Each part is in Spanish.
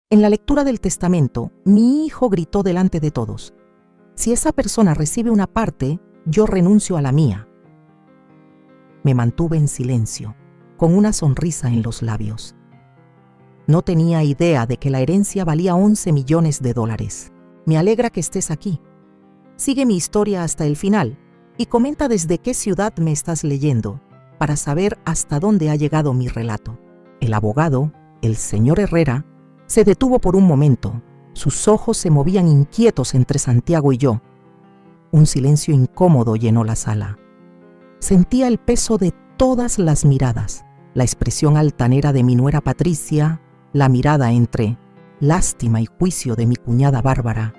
En la lectura del testamento, mi hijo gritó delante de todos: si esa persona recibe una parte, yo renuncio a la mía. Me mantuve en silencio, con una sonrisa en los labios. No tenía idea de que la herencia valía 11 millones de dólares. Me alegra que estés aquí. Sigue mi historia hasta el final y comenta desde qué ciudad me estás leyendo, para saber hasta dónde ha llegado mi relato. El abogado, el señor Herrera, se detuvo por un momento. Sus ojos se movían inquietos entre Santiago y yo. Un silencio incómodo llenó la sala. Sentía el peso de todas las miradas, la expresión altanera de mi nuera Patricia, la mirada entre lástima y juicio de mi cuñada Bárbara,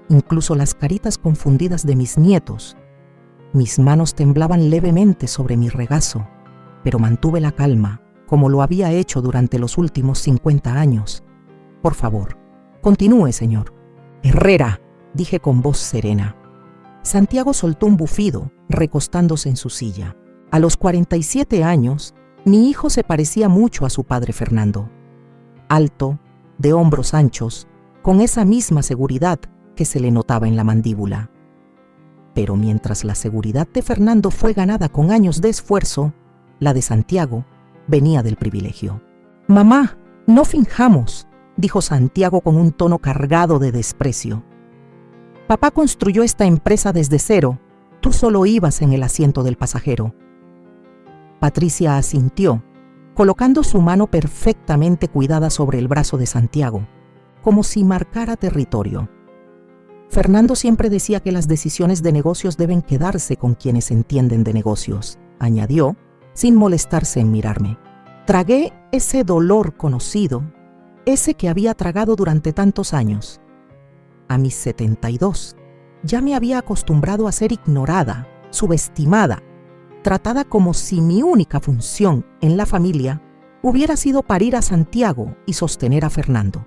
incluso las caritas confundidas de mis nietos. Mis manos temblaban levemente sobre mi regazo, pero mantuve la calma, como lo había hecho durante los últimos 50 años. Por favor, continúe, señor. Herrera, dije con voz serena. Santiago soltó un bufido, recostándose en su silla. A los 47 años, mi hijo se parecía mucho a su padre Fernando. Alto, de hombros anchos, con esa misma seguridad que se le notaba en la mandíbula. Pero mientras la seguridad de Fernando fue ganada con años de esfuerzo, la de Santiago venía del privilegio. «Mamá, no finjamos», dijo Santiago con un tono cargado de desprecio. «Papá construyó esta empresa desde cero. Tú solo ibas en el asiento del pasajero». Patricia asintió, colocando su mano perfectamente cuidada sobre el brazo de Santiago, como si marcara territorio. Fernando siempre decía que las decisiones de negocios deben quedarse con quienes entienden de negocios, añadió, sin molestarse en mirarme. Tragué ese dolor conocido, ese que había tragado durante tantos años. A mis 72, ya me había acostumbrado a ser ignorada, subestimada, tratada como si mi única función en la familia hubiera sido parir a Santiago y sostener a Fernando.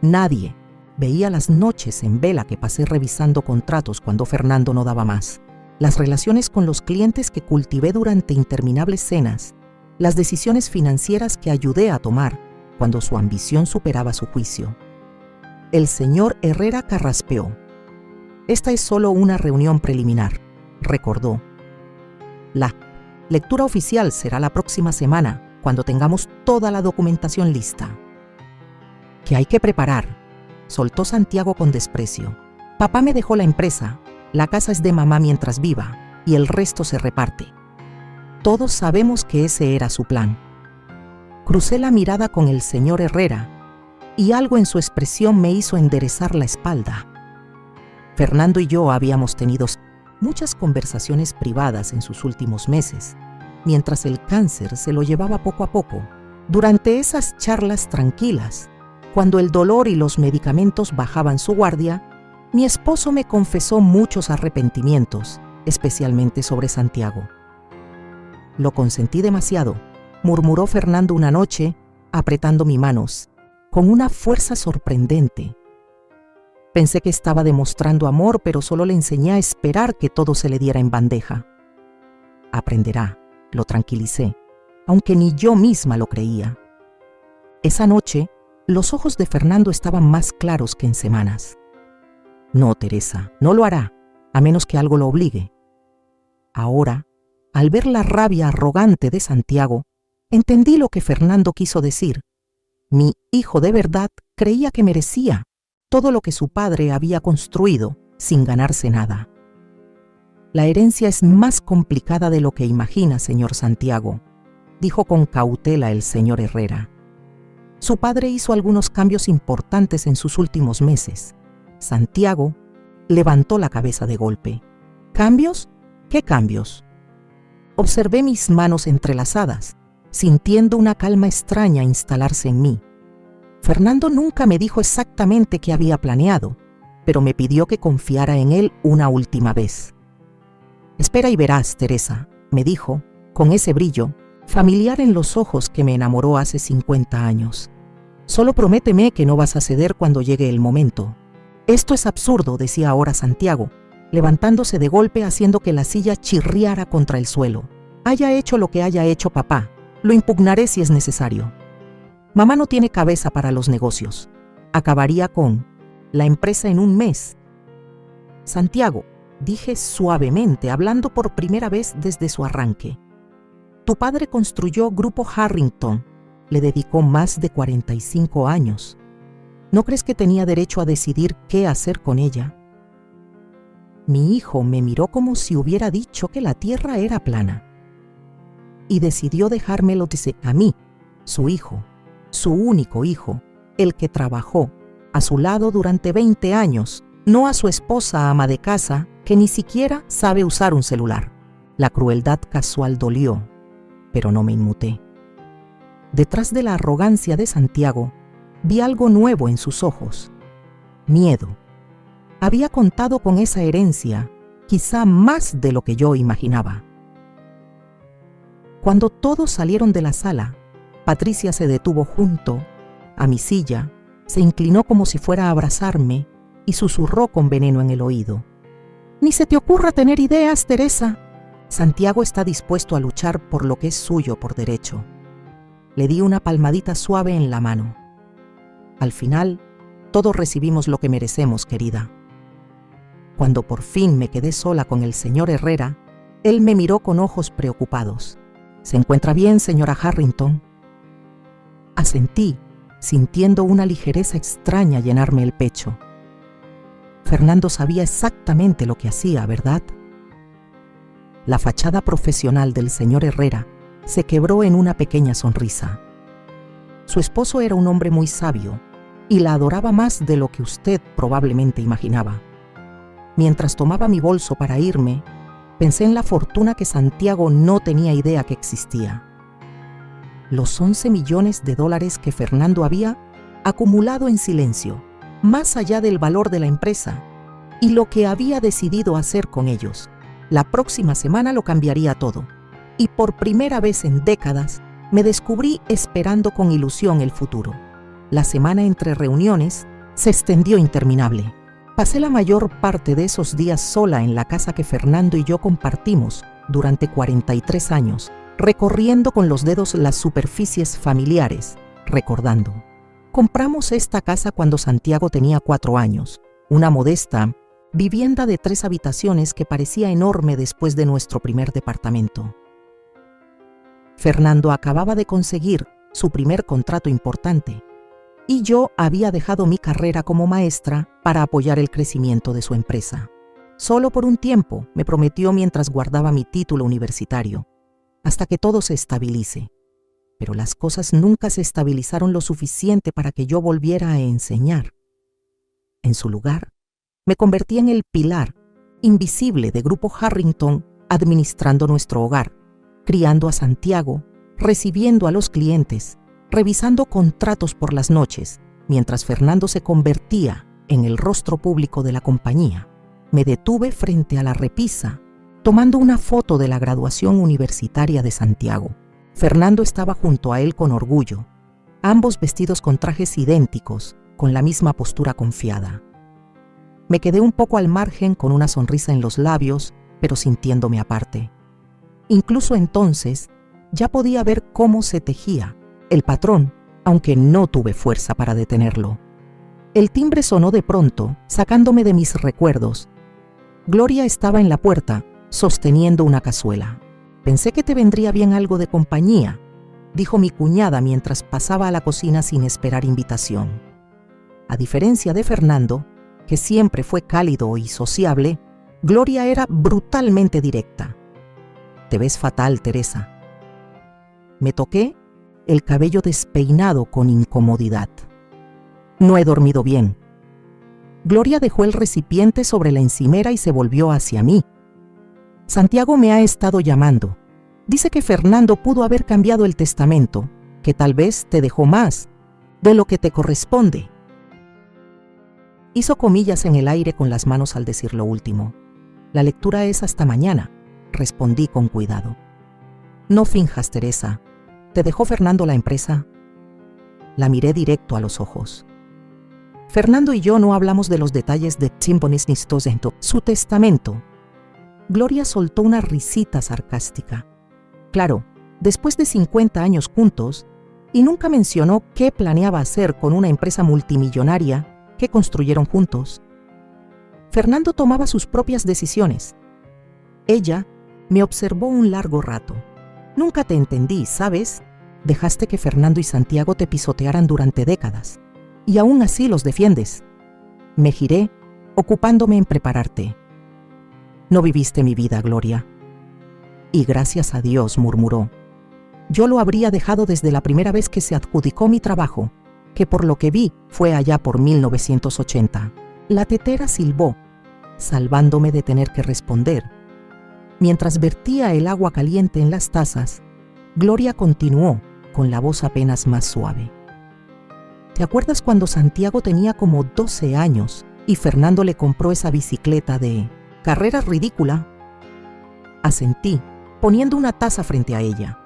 Nadie veía las noches en vela que pasé revisando contratos cuando Fernando no daba más, las relaciones con los clientes que cultivé durante interminables cenas, las decisiones financieras que ayudé a tomar cuando su ambición superaba su juicio. El señor Herrera carraspeó. «Esta es solo una reunión preliminar», recordó. «La lectura oficial será la próxima semana, cuando tengamos toda la documentación lista». «¿Qué hay que preparar?», soltó Santiago con desprecio. «Papá me dejó la empresa, la casa es de mamá mientras viva, y el resto se reparte. Todos sabemos que ese era su plan». Crucé la mirada con el señor Herrera, y algo en su expresión me hizo enderezar la espalda. Fernando y yo habíamos tenido muchas conversaciones privadas en sus últimos meses, mientras el cáncer se lo llevaba poco a poco. Durante esas charlas tranquilas, cuando el dolor y los medicamentos bajaban su guardia, mi esposo me confesó muchos arrepentimientos, especialmente sobre Santiago. «Lo consentí demasiado», murmuró Fernando una noche, apretando mis manos, con una fuerza sorprendente. Pensé que estaba demostrando amor, pero solo le enseñé a esperar que todo se le diera en bandeja. «Aprenderá», lo tranquilicé, aunque ni yo misma lo creía. Esa noche, los ojos de Fernando estaban más claros que en semanas. «No, Teresa, no lo hará, a menos que algo lo obligue». Ahora, al ver la rabia arrogante de Santiago, entendí lo que Fernando quiso decir. Mi hijo de verdad creía que merecía todo lo que su padre había construido sin ganarse nada. «La herencia es más complicada de lo que imagina, señor Santiago», dijo con cautela el señor Herrera. Su padre hizo algunos cambios importantes en sus últimos meses. Santiago levantó la cabeza de golpe. «¿Cambios? ¿Qué cambios?». Observé mis manos entrelazadas, sintiendo una calma extraña instalarse en mí. Fernando nunca me dijo exactamente qué había planeado, pero me pidió que confiara en él una última vez. «Espera y verás, Teresa», me dijo, con ese brillo familiar en los ojos que me enamoró hace 50 años. «Solo prométeme que no vas a ceder cuando llegue el momento». «Esto es absurdo», decía ahora Santiago, levantándose de golpe haciendo que la silla chirriara contra el suelo. «Haya hecho lo que haya hecho papá, lo impugnaré si es necesario. Mamá no tiene cabeza para los negocios. Acabaría con la empresa en un mes. Santiago, dije suavemente, hablando por primera vez desde su arranque. Tu padre construyó Grupo Harrington. Le dedicó más de 45 años. ¿No crees que tenía derecho a decidir qué hacer con ella? Mi hijo me miró como si hubiera dicho que la tierra era plana. Y decidió dejármelo a mí, su hijo, su único hijo, el que trabajó a su lado durante 20 años, no a su esposa ama de casa que ni siquiera sabe usar un celular. La crueldad casual dolió, pero no me inmuté. Detrás de la arrogancia de Santiago, vi algo nuevo en sus ojos. Miedo. Había contado con esa herencia, quizá más de lo que yo imaginaba. Cuando todos salieron de la sala, Patricia se detuvo junto a mi silla, se inclinó como si fuera a abrazarme y susurró con veneno en el oído. «Ni se te ocurra tener ideas, Teresa. Santiago está dispuesto a luchar por lo que es suyo por derecho». Le di una palmadita suave en la mano. Al final, todos recibimos lo que merecemos, querida. Cuando por fin me quedé sola con el señor Herrera, él me miró con ojos preocupados. «¿Se encuentra bien, señora Harrington?» Asentí, sintiendo una ligereza extraña llenarme el pecho. Fernando sabía exactamente lo que hacía, ¿verdad? La fachada profesional del señor Herrera se quebró en una pequeña sonrisa. Su esposo era un hombre muy sabio y la adoraba más de lo que usted probablemente imaginaba. Mientras tomaba mi bolso para irme, pensé en la fortuna que Santiago no tenía idea que existía. Los 11 millones de dólares que Fernando había acumulado en silencio, más allá del valor de la empresa, y lo que había decidido hacer con ellos. La próxima semana lo cambiaría todo, y por primera vez en décadas me descubrí esperando con ilusión el futuro. La semana entre reuniones se extendió interminable. Pasé la mayor parte de esos días sola en la casa que Fernando y yo compartimos durante 43 años, recorriendo con los dedos las superficies familiares, recordando. Compramos esta casa cuando Santiago tenía 4 años, una modesta vivienda de 3 habitaciones que parecía enorme después de nuestro primer departamento. Fernando acababa de conseguir su primer contrato importante y yo había dejado mi carrera como maestra para apoyar el crecimiento de su empresa. Solo por un tiempo, me prometió mientras guardaba mi título universitario, hasta que todo se estabilice. Pero las cosas nunca se estabilizaron lo suficiente para que yo volviera a enseñar. En su lugar, me convertí en el pilar invisible de Grupo Harrington, administrando nuestro hogar, criando a Santiago, recibiendo a los clientes, revisando contratos por las noches, mientras Fernando se convertía en el rostro público de la compañía. Me detuve frente a la repisa, tomando una foto de la graduación universitaria de Santiago. Fernando estaba junto a él con orgullo, ambos vestidos con trajes idénticos, con la misma postura confiada. Me quedé un poco al margen con una sonrisa en los labios, pero sintiéndome aparte. Incluso entonces, ya podía ver cómo se tejía el patrón, aunque no tuve fuerza para detenerlo. El timbre sonó de pronto, sacándome de mis recuerdos. Gloria estaba en la puerta, sosteniendo una cazuela. «Pensé que te vendría bien algo de compañía», dijo mi cuñada mientras pasaba a la cocina sin esperar invitación. A diferencia de Fernando, que siempre fue cálido y sociable, Gloria era brutalmente directa. «Te ves fatal, Teresa». Me toqué el cabello despeinado con incomodidad. «No he dormido bien». Gloria dejó el recipiente sobre la encimera y se volvió hacia mí. «Santiago me ha estado llamando. Dice que Fernando pudo haber cambiado el testamento, que tal vez te dejó más de lo que te corresponde». Hizo comillas en el aire con las manos al decir lo último. «La lectura es hasta mañana», respondí con cuidado. «No finjas, Teresa. ¿Te dejó Fernando la empresa?» La miré directo a los ojos. Fernando y yo no hablamos de los detalles de su testamento. Gloria soltó una risita sarcástica. Claro, después de 50 años juntos, y nunca mencionó qué planeaba hacer con una empresa multimillonaria que construyeron juntos. Fernando tomaba sus propias decisiones. Ella me observó un largo rato. Nunca te entendí, ¿sabes? Dejaste que Fernando y Santiago te pisotearan durante décadas, y aún así los defiendes. Me giré, ocupándome en prepararte. No viviste mi vida, Gloria. Y gracias a Dios, murmuró. Yo lo habría dejado desde la primera vez que se adjudicó mi trabajo, que por lo que vi fue allá por 1980. La tetera silbó, salvándome de tener que responder. Mientras vertía el agua caliente en las tazas, Gloria continuó con la voz apenas más suave. ¿Te acuerdas cuando Santiago tenía como 12 años y Fernando le compró esa bicicleta de carrera ridícula? Asentí, poniendo una taza frente a ella.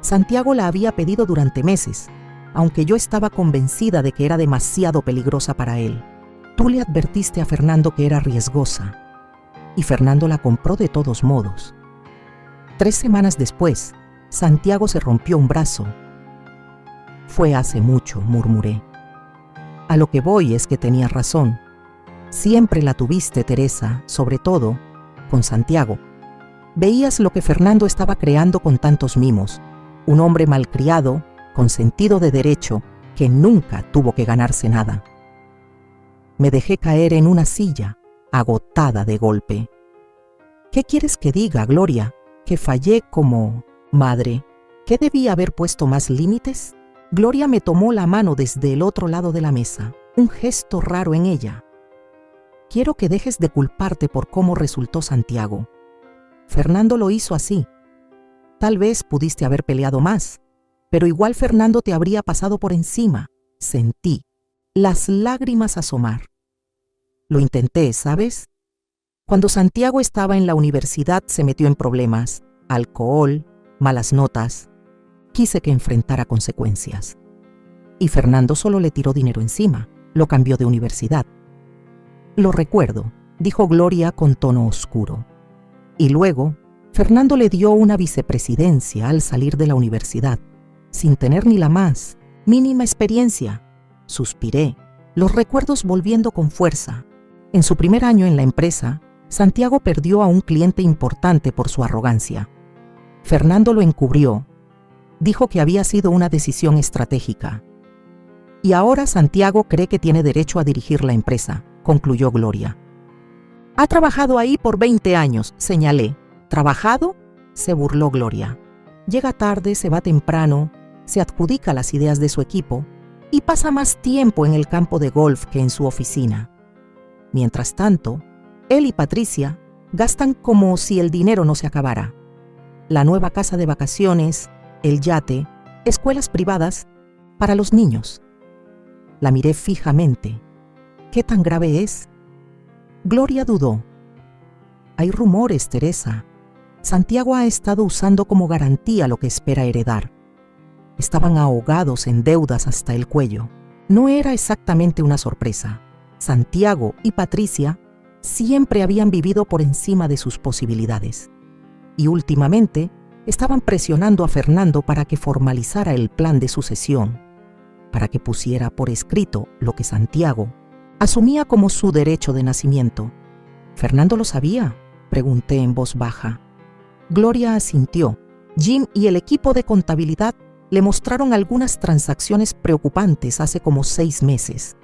Santiago la había pedido durante meses, aunque yo estaba convencida de que era demasiado peligrosa para él. Tú le advertiste a Fernando que era riesgosa, y Fernando la compró de todos modos. 3 semanas después, Santiago se rompió un brazo. Fue hace mucho, murmuré. A lo que voy es que tenías razón. Siempre la tuviste, Teresa, sobre todo con Santiago. Veías lo que Fernando estaba creando con tantos mimos. Un hombre malcriado, con sentido de derecho, que nunca tuvo que ganarse nada. Me dejé caer en una silla, agotada de golpe. ¿Qué quieres que diga, Gloria? ¿Que fallé como madre? ¿Que debía haber puesto más límites? Gloria me tomó la mano desde el otro lado de la mesa, un gesto raro en ella. Quiero que dejes de culparte por cómo resultó Santiago. Fernando lo hizo así. Tal vez pudiste haber peleado más, pero igual Fernando te habría pasado por encima. Sentí las lágrimas asomar. Lo intenté, ¿sabes? Cuando Santiago estaba en la universidad se metió en problemas, alcohol, malas notas. Quise que enfrentara consecuencias. Y Fernando solo le tiró dinero encima, lo cambió de universidad. Lo recuerdo, dijo Gloria con tono oscuro. Y luego, Fernando le dio una vicepresidencia al salir de la universidad, sin tener ni la más mínima experiencia. Suspiré, los recuerdos volviendo con fuerza. En su primer año en la empresa, Santiago perdió a un cliente importante por su arrogancia. Fernando lo encubrió. Dijo que había sido una decisión estratégica. Y ahora Santiago cree que tiene derecho a dirigir la empresa, concluyó Gloria. Ha trabajado ahí por 20 años, señalé. ¿Trabajado? Se burló Gloria. Llega tarde, se va temprano, se adjudica las ideas de su equipo y pasa más tiempo en el campo de golf que en su oficina. Mientras tanto, él y Patricia gastan como si el dinero no se acabara. La nueva casa de vacaciones, el yate, escuelas privadas para los niños. La miré fijamente. ¿Qué tan grave es? Gloria dudó. Hay rumores, Teresa. Santiago ha estado usando como garantía lo que espera heredar. Estaban ahogados en deudas hasta el cuello. No era exactamente una sorpresa. Santiago y Patricia siempre habían vivido por encima de sus posibilidades. Y últimamente estaban presionando a Fernando para que formalizara el plan de sucesión, para que pusiera por escrito lo que Santiago asumía como su derecho de nacimiento. ¿Fernando lo sabía?, pregunté en voz baja. Gloria asintió. Jim y el equipo de contabilidad le mostraron algunas transacciones preocupantes hace como 6 meses.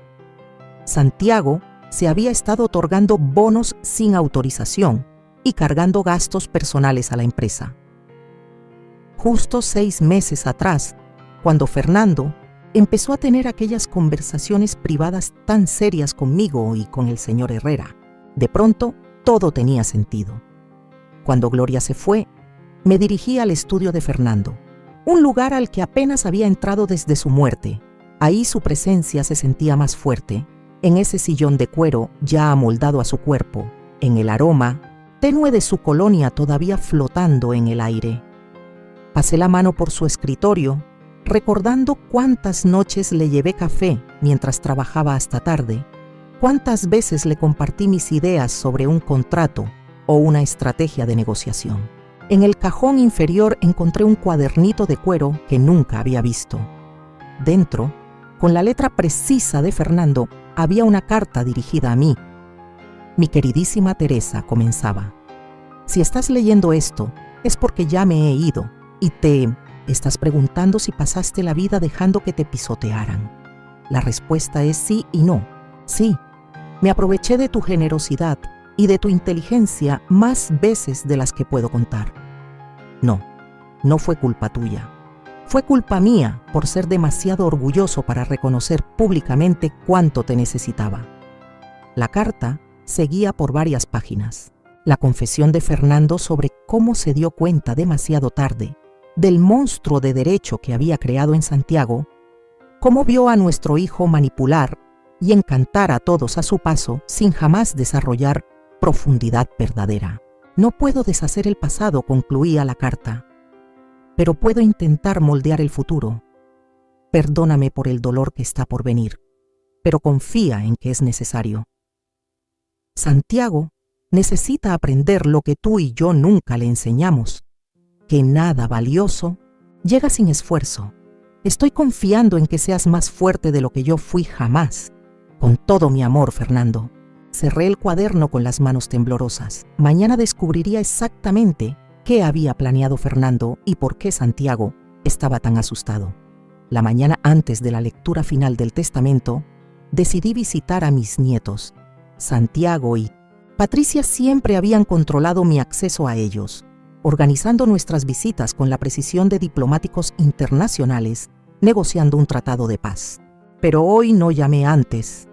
Santiago se había estado otorgando bonos sin autorización y cargando gastos personales a la empresa. Justo 6 meses atrás, cuando Fernando empezó a tener aquellas conversaciones privadas tan serias conmigo y con el señor Herrera, de pronto todo tenía sentido. Cuando Gloria se fue, me dirigí al estudio de Fernando, un lugar al que apenas había entrado desde su muerte. Ahí su presencia se sentía más fuerte, en ese sillón de cuero ya amoldado a su cuerpo, en el aroma tenue de su colonia todavía flotando en el aire. Pasé la mano por su escritorio, recordando cuántas noches le llevé café mientras trabajaba hasta tarde, cuántas veces le compartí mis ideas sobre un contrato o una estrategia de negociación. En el cajón inferior encontré un cuadernito de cuero que nunca había visto. Dentro, con la letra precisa de Fernando, había una carta dirigida a mí. Mi queridísima Teresa, comenzaba. Si estás leyendo esto, es porque ya me he ido y te estás preguntando si pasaste la vida dejando que te pisotearan. La respuesta es sí y no. Sí, me aproveché de tu generosidad y de tu inteligencia más veces de las que puedo contar. No, no fue culpa tuya. Fue culpa mía por ser demasiado orgulloso para reconocer públicamente cuánto te necesitaba. La carta seguía por varias páginas. La confesión de Fernando sobre cómo se dio cuenta demasiado tarde del monstruo de derecho que había creado en Santiago, cómo vio a nuestro hijo manipular y encantar a todos a su paso sin jamás desarrollar profundidad verdadera. No puedo deshacer el pasado, concluía la carta, pero puedo intentar moldear el futuro. Perdóname por el dolor que está por venir, pero confía en que es necesario. Santiago necesita aprender lo que tú y yo nunca le enseñamos, que nada valioso llega sin esfuerzo. Estoy confiando en que seas más fuerte de lo que yo fui jamás. Con todo mi amor, Fernando. Cerré el cuaderno con las manos temblorosas. Mañana descubriría exactamente qué había planeado Fernando y por qué Santiago estaba tan asustado. La mañana antes de la lectura final del testamento, decidí visitar a mis nietos. Santiago y Patricia siempre habían controlado mi acceso a ellos, organizando nuestras visitas con la precisión de diplomáticos internacionales, negociando un tratado de paz. Pero hoy no llamé antes.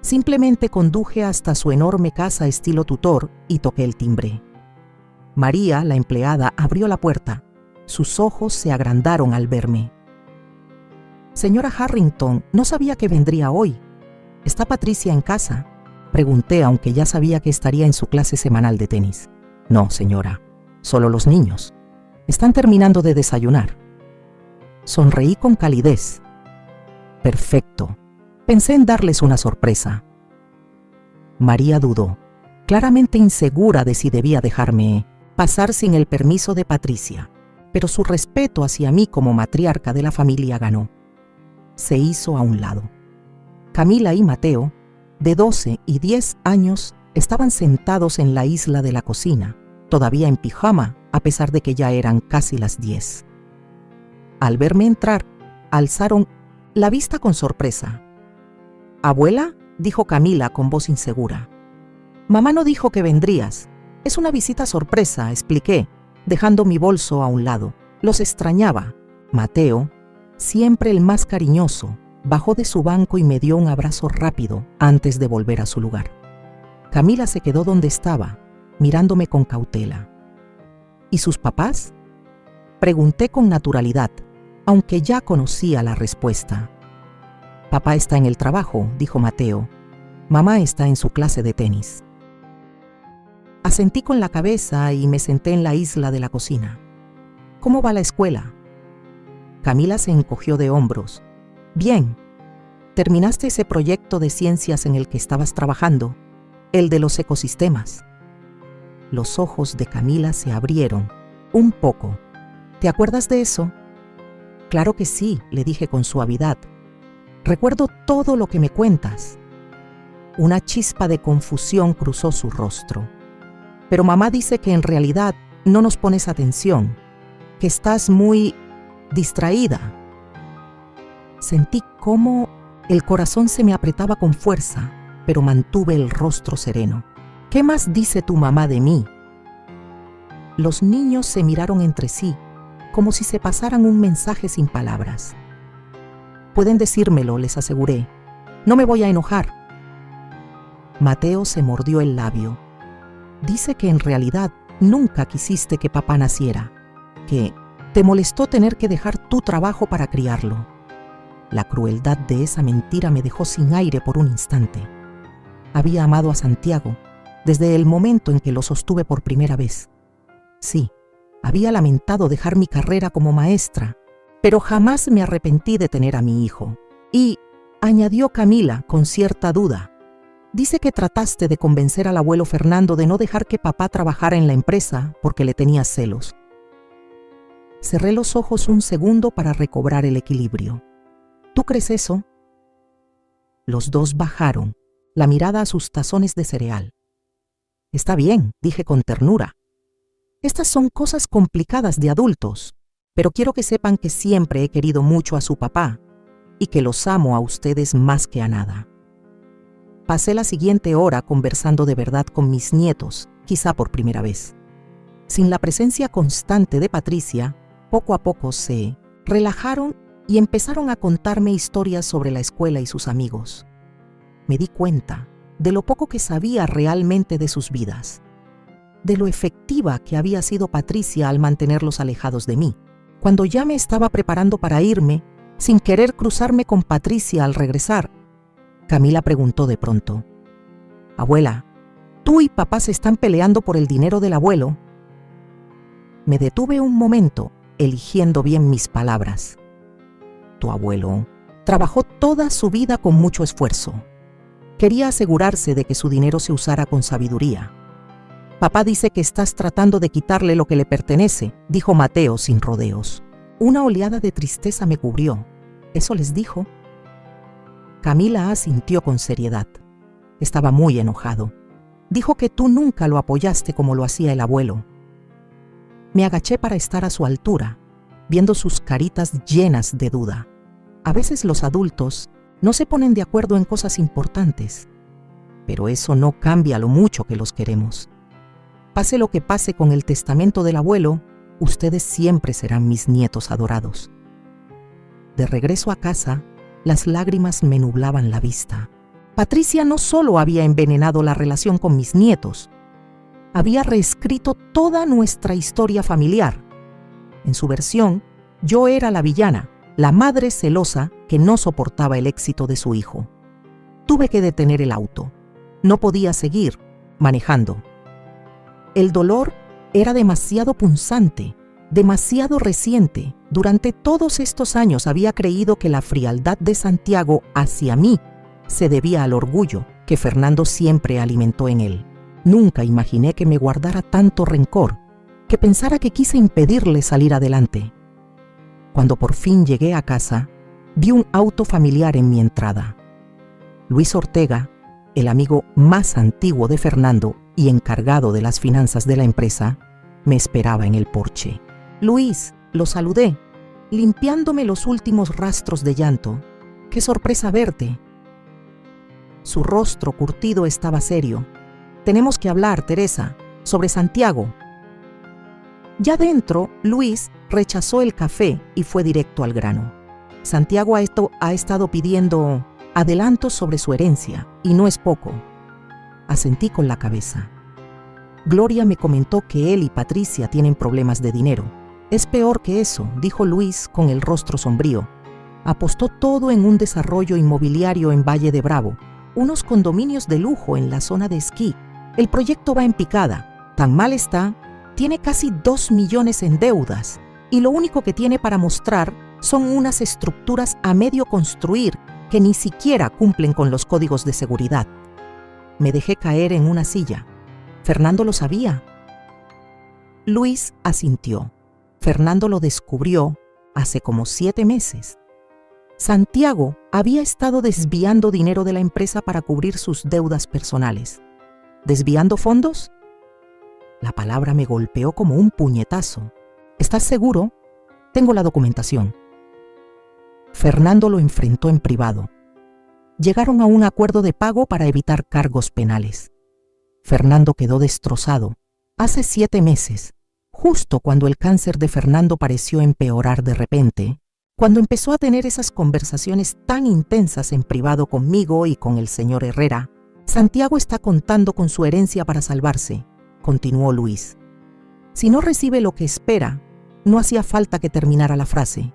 Simplemente conduje hasta su enorme casa estilo tutor y toqué el timbre. María, la empleada, abrió la puerta. Sus ojos se agrandaron al verme. Señora Harrington, no sabía que vendría hoy. ¿Está Patricia en casa?, pregunté, aunque ya sabía que estaría en su clase semanal de tenis. No, señora, solo los niños. Están terminando de desayunar. Sonreí con calidez. Perfecto. Pensé en darles una sorpresa. María dudó, claramente insegura de si debía dejarme pasar sin el permiso de Patricia, pero su respeto hacia mí como matriarca de la familia ganó. Se hizo a un lado. Camila y Mateo, de 12 y 10 años, estaban sentados en la isla de la cocina, todavía en pijama, a pesar de que ya eran casi las 10. Al verme entrar, alzaron la vista con sorpresa. «¿Abuela?», dijo Camila con voz insegura. «Mamá no dijo que vendrías. Es una visita sorpresa», expliqué, dejando mi bolso a un lado. Los extrañaba. Mateo, siempre el más cariñoso, bajó de su banco y me dio un abrazo rápido antes de volver a su lugar. Camila se quedó donde estaba, mirándome con cautela. ¿Y sus papás?, pregunté con naturalidad, aunque ya conocía la respuesta. «Papá está en el trabajo», dijo Mateo. «Mamá está en su clase de tenis». Asentí con la cabeza y me senté en la isla de la cocina. «¿Cómo va la escuela?». Camila se encogió de hombros. «Bien. ¿Terminaste ese proyecto de ciencias en el que estabas trabajando? El de los ecosistemas». Los ojos de Camila se abrieron, un poco. «¿Te acuerdas de eso?». «Claro que sí», le dije con suavidad. «Recuerdo todo lo que me cuentas». Una chispa de confusión cruzó su rostro. «Pero mamá dice que en realidad no nos pones atención, que estás muy distraída». Sentí cómo el corazón se me apretaba con fuerza, pero mantuve el rostro sereno. «¿Qué más dice tu mamá de mí?». Los niños se miraron entre sí, como si se pasaran un mensaje sin palabras. «Pueden decírmelo», les aseguré. «No me voy a enojar». Mateo se mordió el labio. «Dice que en realidad nunca quisiste que papá naciera, que te molestó tener que dejar tu trabajo para criarlo». La crueldad de esa mentira me dejó sin aire por un instante. Había amado a Santiago desde el momento en que lo sostuve por primera vez. Sí, había lamentado dejar mi carrera como maestra, pero jamás me arrepentí de tener a mi hijo. Y, añadió Camila con cierta duda, «dice que trataste de convencer al abuelo Fernando de no dejar que papá trabajara en la empresa porque le tenía celos». Cerré los ojos un segundo para recobrar el equilibrio. ¿Tú crees eso? Los dos bajaron la mirada a sus tazones de cereal. Está bien, dije con ternura. Estas son cosas complicadas de adultos, pero quiero que sepan que siempre he querido mucho a su papá y que los amo a ustedes más que a nada. Pasé la siguiente hora conversando de verdad con mis nietos, quizá por primera vez. Sin la presencia constante de Patricia, poco a poco se relajaron y empezaron a contarme historias sobre la escuela y sus amigos. Me di cuenta de lo poco que sabía realmente de sus vidas, de lo efectiva que había sido Patricia al mantenerlos alejados de mí. Cuando ya me estaba preparando para irme, sin querer cruzarme con Patricia al regresar, Camila preguntó de pronto: «Abuela, ¿tú y papá se están peleando por el dinero del abuelo?» Me detuve un momento, eligiendo bien mis palabras. Tu abuelo trabajó toda su vida con mucho esfuerzo. Quería asegurarse de que su dinero se usara con sabiduría. Papá dice que estás tratando de quitarle lo que le pertenece, dijo Mateo sin rodeos. Una oleada de tristeza me cubrió. ¿Eso les dijo? Camila asintió con seriedad. Estaba muy enojado. Dijo que tú nunca lo apoyaste como lo hacía el abuelo. Me agaché para estar a su altura, viendo sus caritas llenas de duda. A veces los adultos no se ponen de acuerdo en cosas importantes, pero eso no cambia lo mucho que los queremos. Pase lo que pase con el testamento del abuelo, ustedes siempre serán mis nietos adorados. De regreso a casa, las lágrimas me nublaban la vista. Patricia no solo había envenenado la relación con mis nietos, había reescrito toda nuestra historia familiar. En su versión, yo era la villana, la madre celosa que no soportaba el éxito de su hijo. Tuve que detener el auto. No podía seguir manejando. El dolor era demasiado punzante, demasiado reciente. Durante todos estos años había creído que la frialdad de Santiago hacia mí se debía al orgullo que Fernando siempre alimentó en él. Nunca imaginé que me guardara tanto rencor, que pensara que quise impedirle salir adelante. Cuando por fin llegué a casa, vi un auto familiar en mi entrada. Luis Ortega, el amigo más antiguo de Fernando y encargado de las finanzas de la empresa, me esperaba en el porche. Luis, lo saludé, limpiándome los últimos rastros de llanto. ¡Qué sorpresa verte! Su rostro curtido estaba serio. Tenemos que hablar, Teresa, sobre Santiago. Ya dentro, Luis rechazó el café y fue directo al grano. Santiago ha estado pidiendo adelantos sobre su herencia, y no es poco. Asentí con la cabeza. Gloria me comentó que él y Patricia tienen problemas de dinero. Es peor que eso, dijo Luis con el rostro sombrío. Apostó todo en un desarrollo inmobiliario en Valle de Bravo, unos condominios de lujo en la zona de esquí. El proyecto va en picada. Tan mal está, tiene casi 2 millones en deudas, y lo único que tiene para mostrar son unas estructuras a medio construir que ni siquiera cumplen con los códigos de seguridad. Me dejé caer en una silla. ¿Fernando lo sabía? Luis asintió. Fernando lo descubrió hace como 7 meses. Santiago había estado desviando dinero de la empresa para cubrir sus deudas personales. ¿Desviando fondos? La palabra me golpeó como un puñetazo. ¿Estás seguro? Tengo la documentación. Fernando lo enfrentó en privado. Llegaron a un acuerdo de pago para evitar cargos penales. Fernando quedó destrozado. Hace 7 meses, justo cuando el cáncer de Fernando pareció empeorar de repente, cuando empezó a tener esas conversaciones tan intensas en privado conmigo y con el señor Herrera, Santiago está contando con su herencia para salvarse, continuó Luis. Si no recibe lo que espera, no hacía falta que terminara la frase.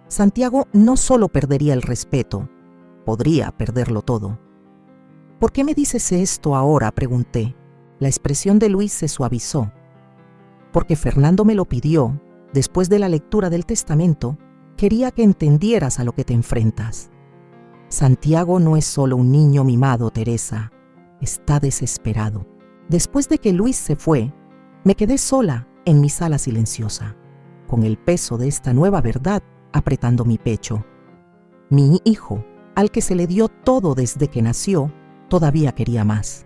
Santiago no solo perdería el respeto, podría perderlo todo. ¿Por qué me dices esto ahora?, pregunté. La expresión de Luis se suavizó. Porque Fernando me lo pidió, después de la lectura del testamento, quería que entendieras a lo que te enfrentas. Santiago no es solo un niño mimado, Teresa. Está desesperado. Después de que Luis se fue, me quedé sola en mi sala silenciosa, con el peso de esta nueva verdad apretando mi pecho. Mi hijo, al que se le dio todo desde que nació, todavía quería más.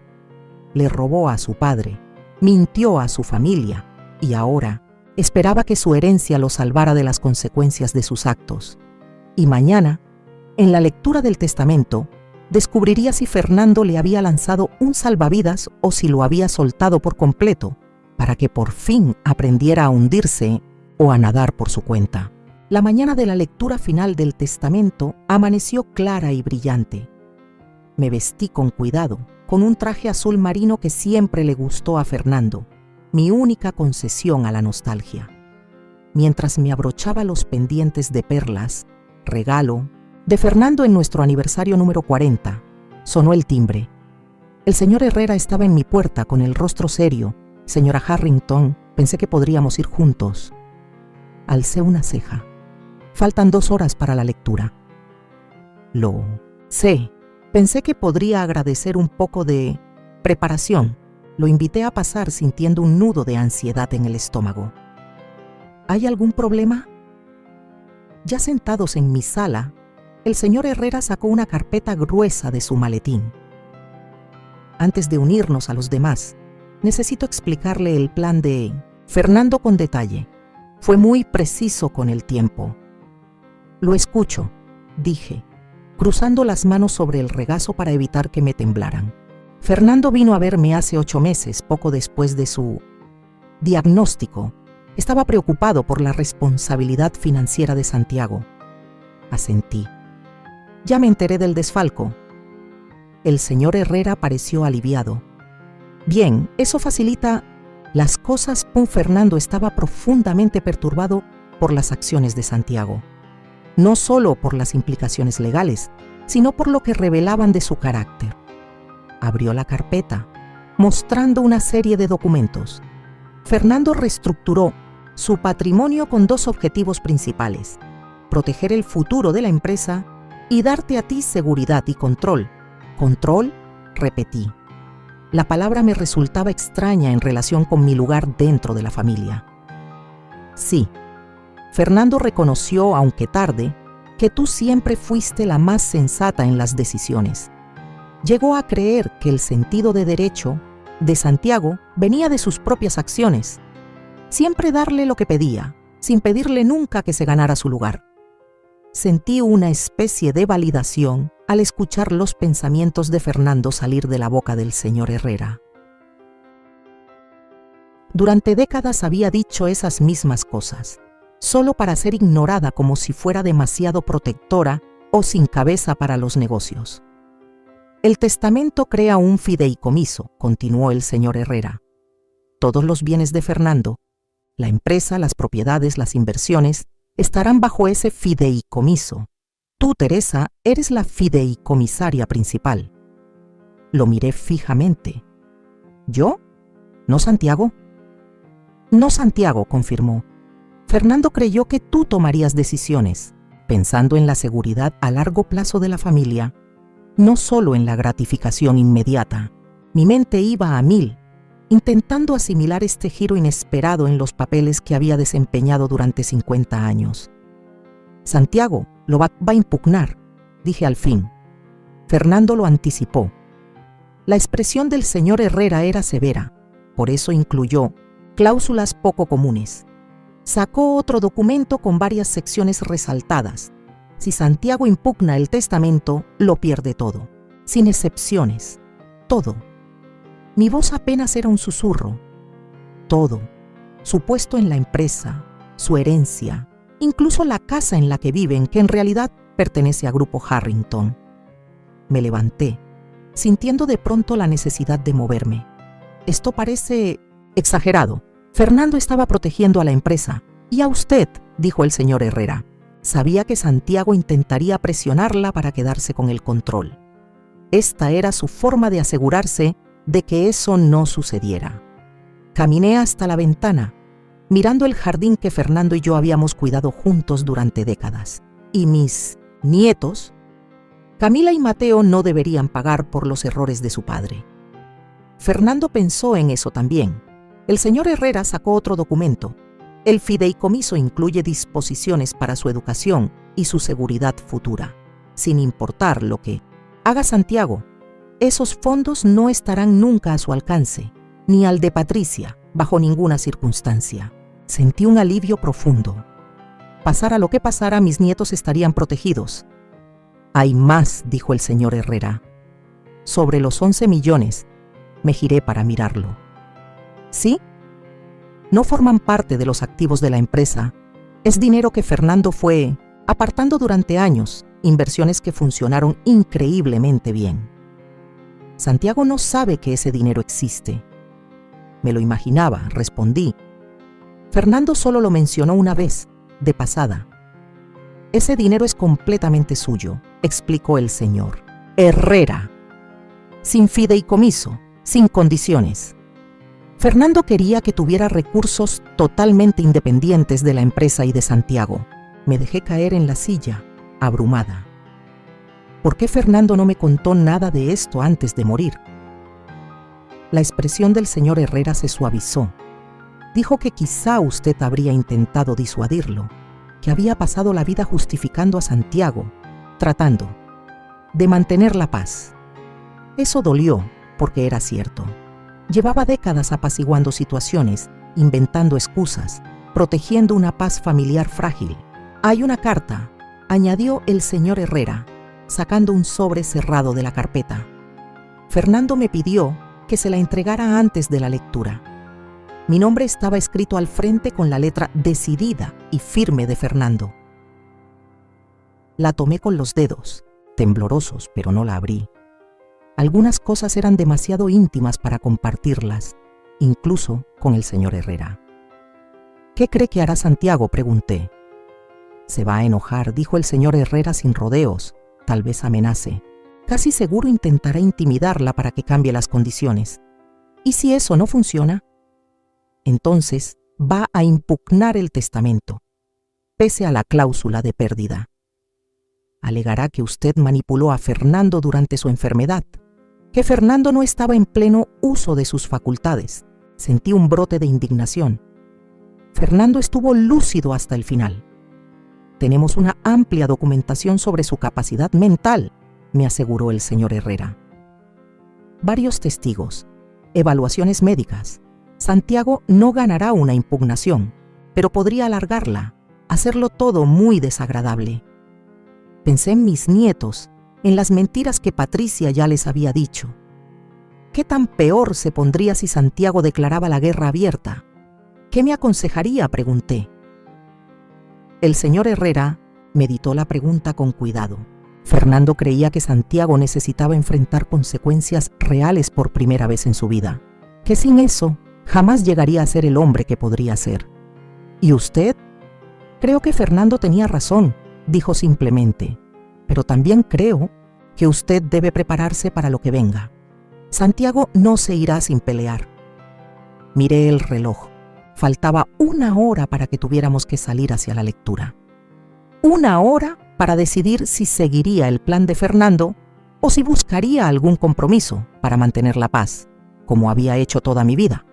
Le robó a su padre, mintió a su familia y ahora esperaba que su herencia lo salvara de las consecuencias de sus actos. Y mañana, en la lectura del testamento, descubriría si Fernando le había lanzado un salvavidas o si lo había soltado por completo, para que por fin aprendiera a hundirse o a nadar por su cuenta. La mañana de la lectura final del testamento amaneció clara y brillante. Me vestí con cuidado, con un traje azul marino que siempre le gustó a Fernando, mi única concesión a la nostalgia. Mientras me abrochaba los pendientes de perlas, regalo, de Fernando en nuestro aniversario número 40, sonó el timbre. El señor Herrera estaba en mi puerta con el rostro serio. Señora Harrington, pensé que podríamos ir juntos. Alcé una ceja. Faltan 2 horas para la lectura. Lo sé. Pensé que podría agradecer un poco de preparación. Lo invité a pasar sintiendo un nudo de ansiedad en el estómago. ¿Hay algún problema? Ya sentados en mi sala, el señor Herrera sacó una carpeta gruesa de su maletín. Antes de unirnos a los demás, necesito explicarle el plan de Fernando con detalle. Fue muy preciso con el tiempo. Lo escucho, dije, cruzando las manos sobre el regazo para evitar que me temblaran. Fernando vino a verme hace 8 meses, poco después de su diagnóstico. Estaba preocupado por la responsabilidad financiera de Santiago. Asentí. Ya me enteré del desfalco. El señor Herrera pareció aliviado. Bien, eso facilita las cosas. Fernando estaba profundamente perturbado por las acciones de Santiago. No solo por las implicaciones legales, sino por lo que revelaban de su carácter. Abrió la carpeta, mostrando una serie de documentos. Fernando reestructuró su patrimonio con 2 objetivos principales: proteger el futuro de la empresa y darte a ti seguridad y control. Control, repetí. La palabra me resultaba extraña en relación con mi lugar dentro de la familia. Sí, Fernando reconoció, aunque tarde, que tú siempre fuiste la más sensata en las decisiones. Llegó a creer que el sentido de derecho de Santiago venía de sus propias acciones. Siempre darle lo que pedía, sin pedirle nunca que se ganara su lugar. Sentí una especie de validación al escuchar los pensamientos de Fernando salir de la boca del señor Herrera. Durante décadas había dicho esas mismas cosas, solo para ser ignorada como si fuera demasiado protectora o sin cabeza para los negocios. El testamento crea un fideicomiso, continuó el señor Herrera. Todos los bienes de Fernando, la empresa, las propiedades, las inversiones, estarán bajo ese fideicomiso. Tú, Teresa, eres la fideicomisaria principal. Lo miré fijamente. ¿Yo? ¿No Santiago? No Santiago, confirmó. Fernando creyó que tú tomarías decisiones, pensando en la seguridad a largo plazo de la familia, no solo en la gratificación inmediata. Mi mente iba a 1000, intentando asimilar este giro inesperado en los papeles que había desempeñado durante 50 años. Santiago lo va a impugnar, dije al fin. Fernando lo anticipó. La expresión del señor Herrera era severa, por eso incluyó cláusulas poco comunes. Sacó otro documento con varias secciones resaltadas. Si Santiago impugna el testamento, lo pierde todo, sin excepciones, todo. Mi voz apenas era un susurro. Todo, su puesto en la empresa, su herencia, incluso la casa en la que viven, que en realidad pertenece a Grupo Harrington. Me levanté, sintiendo de pronto la necesidad de moverme. Esto parece exagerado. Fernando estaba protegiendo a la empresa. Y a usted, dijo el señor Herrera. Sabía que Santiago intentaría presionarla para quedarse con el control. Esta era su forma de asegurarse de que eso no sucediera. Caminé hasta la ventana, mirando el jardín que Fernando y yo habíamos cuidado juntos durante décadas. Y mis nietos, Camila y Mateo, no deberían pagar por los errores de su padre. Fernando pensó en eso también. El señor Herrera sacó otro documento. El fideicomiso incluye disposiciones para su educación y su seguridad futura. sin importar lo que haga Santiago. Esos fondos no estarán nunca a su alcance, ni al de Patricia, bajo ninguna circunstancia. Sentí un alivio profundo. Pasara lo que pasara, mis nietos estarían protegidos. Hay más, dijo el señor Herrera. Sobre los 11 millones, me giré para mirarlo. ¿Sí? No forman parte de los activos de la empresa. Es dinero que Fernando fue apartando durante años, inversiones que funcionaron increíblemente bien. Santiago no sabe que ese dinero existe. Me lo imaginaba, respondí. Fernando solo lo mencionó una vez, de pasada. Ese dinero es completamente suyo, explicó el señor Herrera. Sin fideicomiso, sin condiciones. Fernando quería que tuviera recursos totalmente independientes de la empresa y de Santiago. Me dejé caer en la silla, abrumada. ¿Por qué Fernando no me contó nada de esto antes de morir? La expresión del señor Herrera se suavizó. Dijo que quizá usted habría intentado disuadirlo, que había pasado la vida justificando a Santiago, tratando de mantener la paz. Eso dolió, porque era cierto. Llevaba décadas apaciguando situaciones, inventando excusas, protegiendo una paz familiar frágil. Hay una carta, añadió el señor Herrera, sacando un sobre cerrado de la carpeta. Fernando me pidió que se la entregara antes de la lectura. Mi nombre estaba escrito al frente con la letra decidida y firme de Fernando. La tomé con los dedos, temblorosos, pero no la abrí. Algunas cosas eran demasiado íntimas para compartirlas, incluso con el señor Herrera. ¿Qué cree que hará Santiago?, pregunté. Se va a enojar, dijo el señor Herrera sin rodeos, tal vez amenace. Casi seguro intentará intimidarla para que cambie las condiciones. ¿Y si eso no funciona? Entonces va a impugnar el testamento, pese a la cláusula de pérdida. Alegará que usted manipuló a Fernando durante su enfermedad, que Fernando no estaba en pleno uso de sus facultades. Sentí un brote de indignación. Fernando estuvo lúcido hasta el final. Tenemos una amplia documentación sobre su capacidad mental, me aseguró el señor Herrera. Varios testigos, evaluaciones médicas. Santiago no ganará una impugnación, pero podría alargarla, hacerlo todo muy desagradable. Pensé en mis nietos, en las mentiras que Patricia ya les había dicho. ¿Qué tan peor se pondría si Santiago declaraba la guerra abierta? ¿Qué me aconsejaría?, pregunté. El señor Herrera meditó la pregunta con cuidado. Fernando creía que Santiago necesitaba enfrentar consecuencias reales por primera vez en su vida, que sin eso jamás llegaría a ser el hombre que podría ser. ¿Y usted? Creo que Fernando tenía razón, dijo simplemente, pero también creo que usted debe prepararse para lo que venga. Santiago no se irá sin pelear. Miré el reloj. Faltaba 1 hora para que tuviéramos que salir hacia la lectura. 1 hora para decidir si seguiría el plan de Fernando o si buscaría algún compromiso para mantener la paz, como había hecho toda mi vida.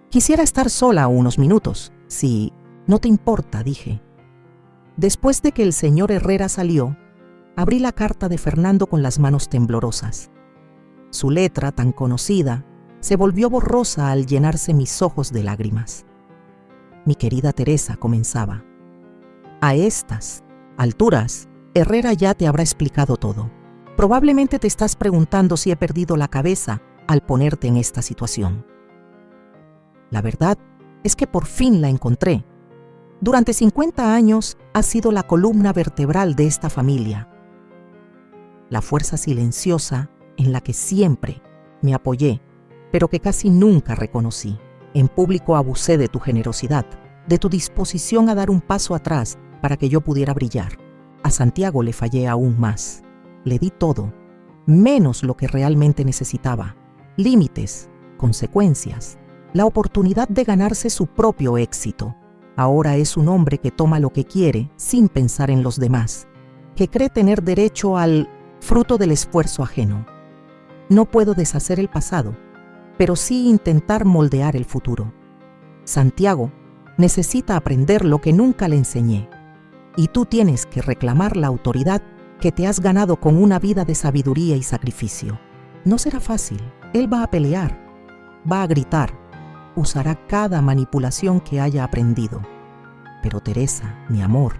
Quisiera estar sola unos minutos, si no te importa, dije. Después de que el señor Herrera salió, abrí la carta de Fernando con las manos temblorosas. Su letra, tan conocida, se volvió borrosa al llenarse mis ojos de lágrimas. Mi querida Teresa, comenzaba. A estas alturas, Herrera ya te habrá explicado todo. Probablemente te estás preguntando si he perdido la cabeza al ponerte en esta situación. La verdad es que por fin la encontré. Durante 50 años has sido la columna vertebral de esta familia. La fuerza silenciosa en la que siempre me apoyé, pero que casi nunca reconocí. En público abusé de tu generosidad, de tu disposición a dar un paso atrás para que yo pudiera brillar. A Santiago le fallé aún más. Le di todo, menos lo que realmente necesitaba. Límites, consecuencias, la oportunidad de ganarse su propio éxito. Ahora es un hombre que toma lo que quiere sin pensar en los demás, que cree tener derecho al fruto del esfuerzo ajeno. No puedo deshacer el pasado, pero sí intentar moldear el futuro. Santiago necesita aprender lo que nunca le enseñé, y tú tienes que reclamar la autoridad que te has ganado con una vida de sabiduría y sacrificio. No será fácil. Él va a pelear, va a gritar, usará cada manipulación que haya aprendido. Pero Teresa, mi amor,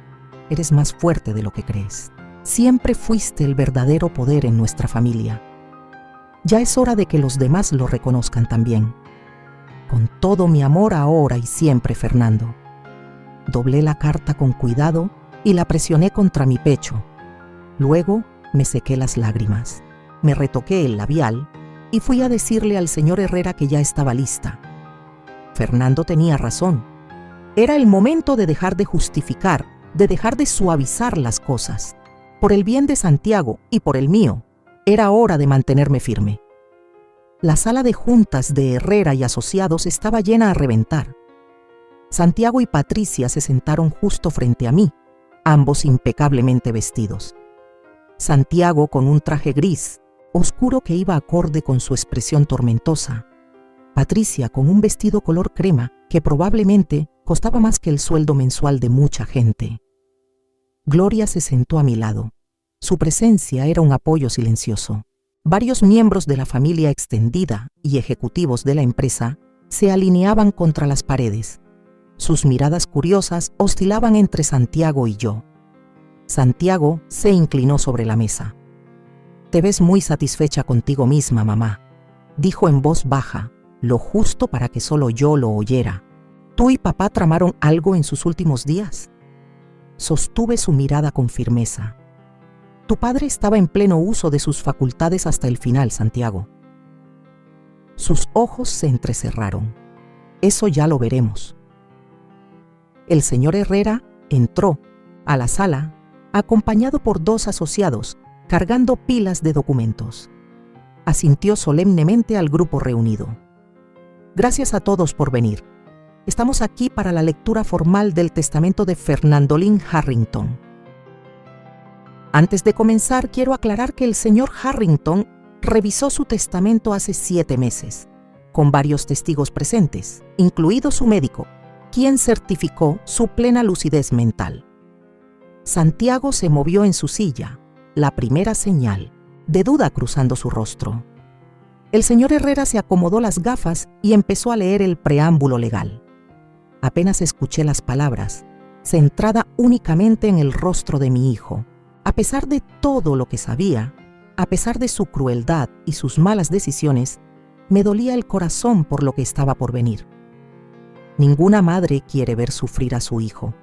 eres más fuerte de lo que crees. Siempre fuiste el verdadero poder en nuestra familia. Ya es hora de que los demás lo reconozcan también. Con todo mi amor ahora y siempre, Fernando. Doblé la carta con cuidado y la presioné contra mi pecho. Luego me sequé las lágrimas, me retoqué el labial y fui a decirle al señor Herrera que ya estaba lista. Fernando tenía razón. Era el momento de dejar de justificar, de dejar de suavizar las cosas. Por el bien de Santiago y por el mío, era hora de mantenerme firme. La sala de juntas de Herrera y Asociados estaba llena a reventar. Santiago y Patricia se sentaron justo frente a mí, ambos impecablemente vestidos. Santiago con un traje gris, oscuro que iba acorde con su expresión tormentosa. Patricia con un vestido color crema que probablemente costaba más que el sueldo mensual de mucha gente. Gloria se sentó a mi lado. Su presencia era un apoyo silencioso. Varios miembros de la familia extendida y ejecutivos de la empresa se alineaban contra las paredes. Sus miradas curiosas oscilaban entre Santiago y yo. Santiago se inclinó sobre la mesa. «Te ves muy satisfecha contigo misma, mamá», dijo en voz baja, lo justo para que solo yo lo oyera. «¿Tú y papá tramaron algo en sus últimos días?» Sostuve su mirada con firmeza. «Tu padre estaba en pleno uso de sus facultades hasta el final, Santiago». Sus ojos se entrecerraron. «Eso ya lo veremos». El señor Herrera entró a la sala acompañado por 2 asociados cargando pilas de documentos. Asintió solemnemente al grupo reunido. «Gracias a todos por venir. Estamos aquí para la lectura formal del testamento de Fernando Lynn Harrington. Antes de comenzar, quiero aclarar que el señor Harrington revisó su testamento hace 7 meses, con varios testigos presentes, incluido su médico, quien certificó su plena lucidez mental». Santiago se movió en su silla, la primera señal de duda cruzando su rostro. El señor Herrera se acomodó las gafas y empezó a leer el preámbulo legal. Apenas escuché las palabras, centrada únicamente en el rostro de mi hijo. A pesar de todo lo que sabía, a pesar de su crueldad y sus malas decisiones, me dolía el corazón por lo que estaba por venir. Ninguna madre quiere ver sufrir a su hijo,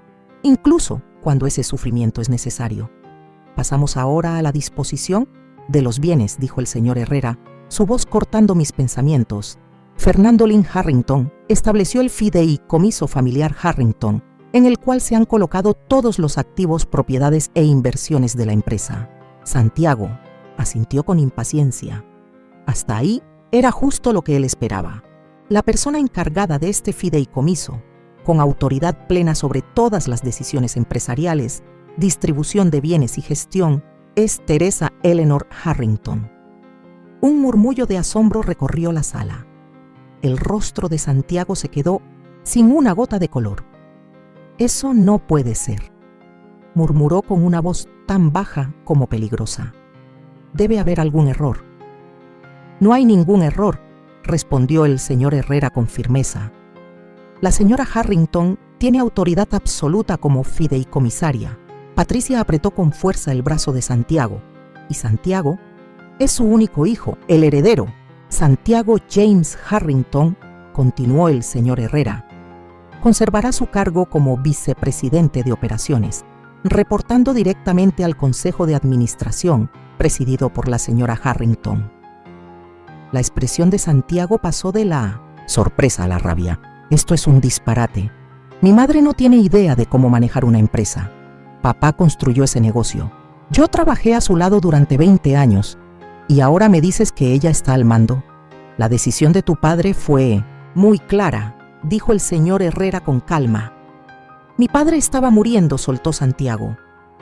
incluso cuando ese sufrimiento es necesario. «Pasamos ahora a la disposición de los bienes», dijo el señor Herrera, su voz cortando mis pensamientos. Fernando Lynn Harrington estableció el fideicomiso familiar Harrington, en el cual se han colocado todos los activos, propiedades e inversiones de la empresa. Santiago asintió con impaciencia. Hasta ahí era justo lo que él esperaba. La persona encargada de este fideicomiso, con autoridad plena sobre todas las decisiones empresariales, distribución de bienes y gestión, es Teresa Eleanor Harrington. Un murmullo de asombro recorrió la sala. El rostro de Santiago se quedó sin una gota de color. «Eso no puede ser», murmuró con una voz tan baja como peligrosa. «Debe haber algún error». «No hay ningún error», respondió el señor Herrera con firmeza. «La señora Harrington tiene autoridad absoluta como fideicomisaria». Patricia apretó con fuerza el brazo de Santiago, y Santiago es su único hijo, el heredero. Santiago James Harrington, continuó el señor Herrera, conservará su cargo como vicepresidente de operaciones, reportando directamente al Consejo de Administración, presidido por la señora Harrington. La expresión de Santiago pasó de la sorpresa a la rabia. «Esto es un disparate. Mi madre no tiene idea de cómo manejar una empresa. Papá construyó ese negocio. Yo trabajé a su lado durante 20 años y ahora me dices que ella está al mando. La decisión de tu padre fue muy clara», dijo el señor Herrera con calma. «Mi padre estaba muriendo», soltó Santiago.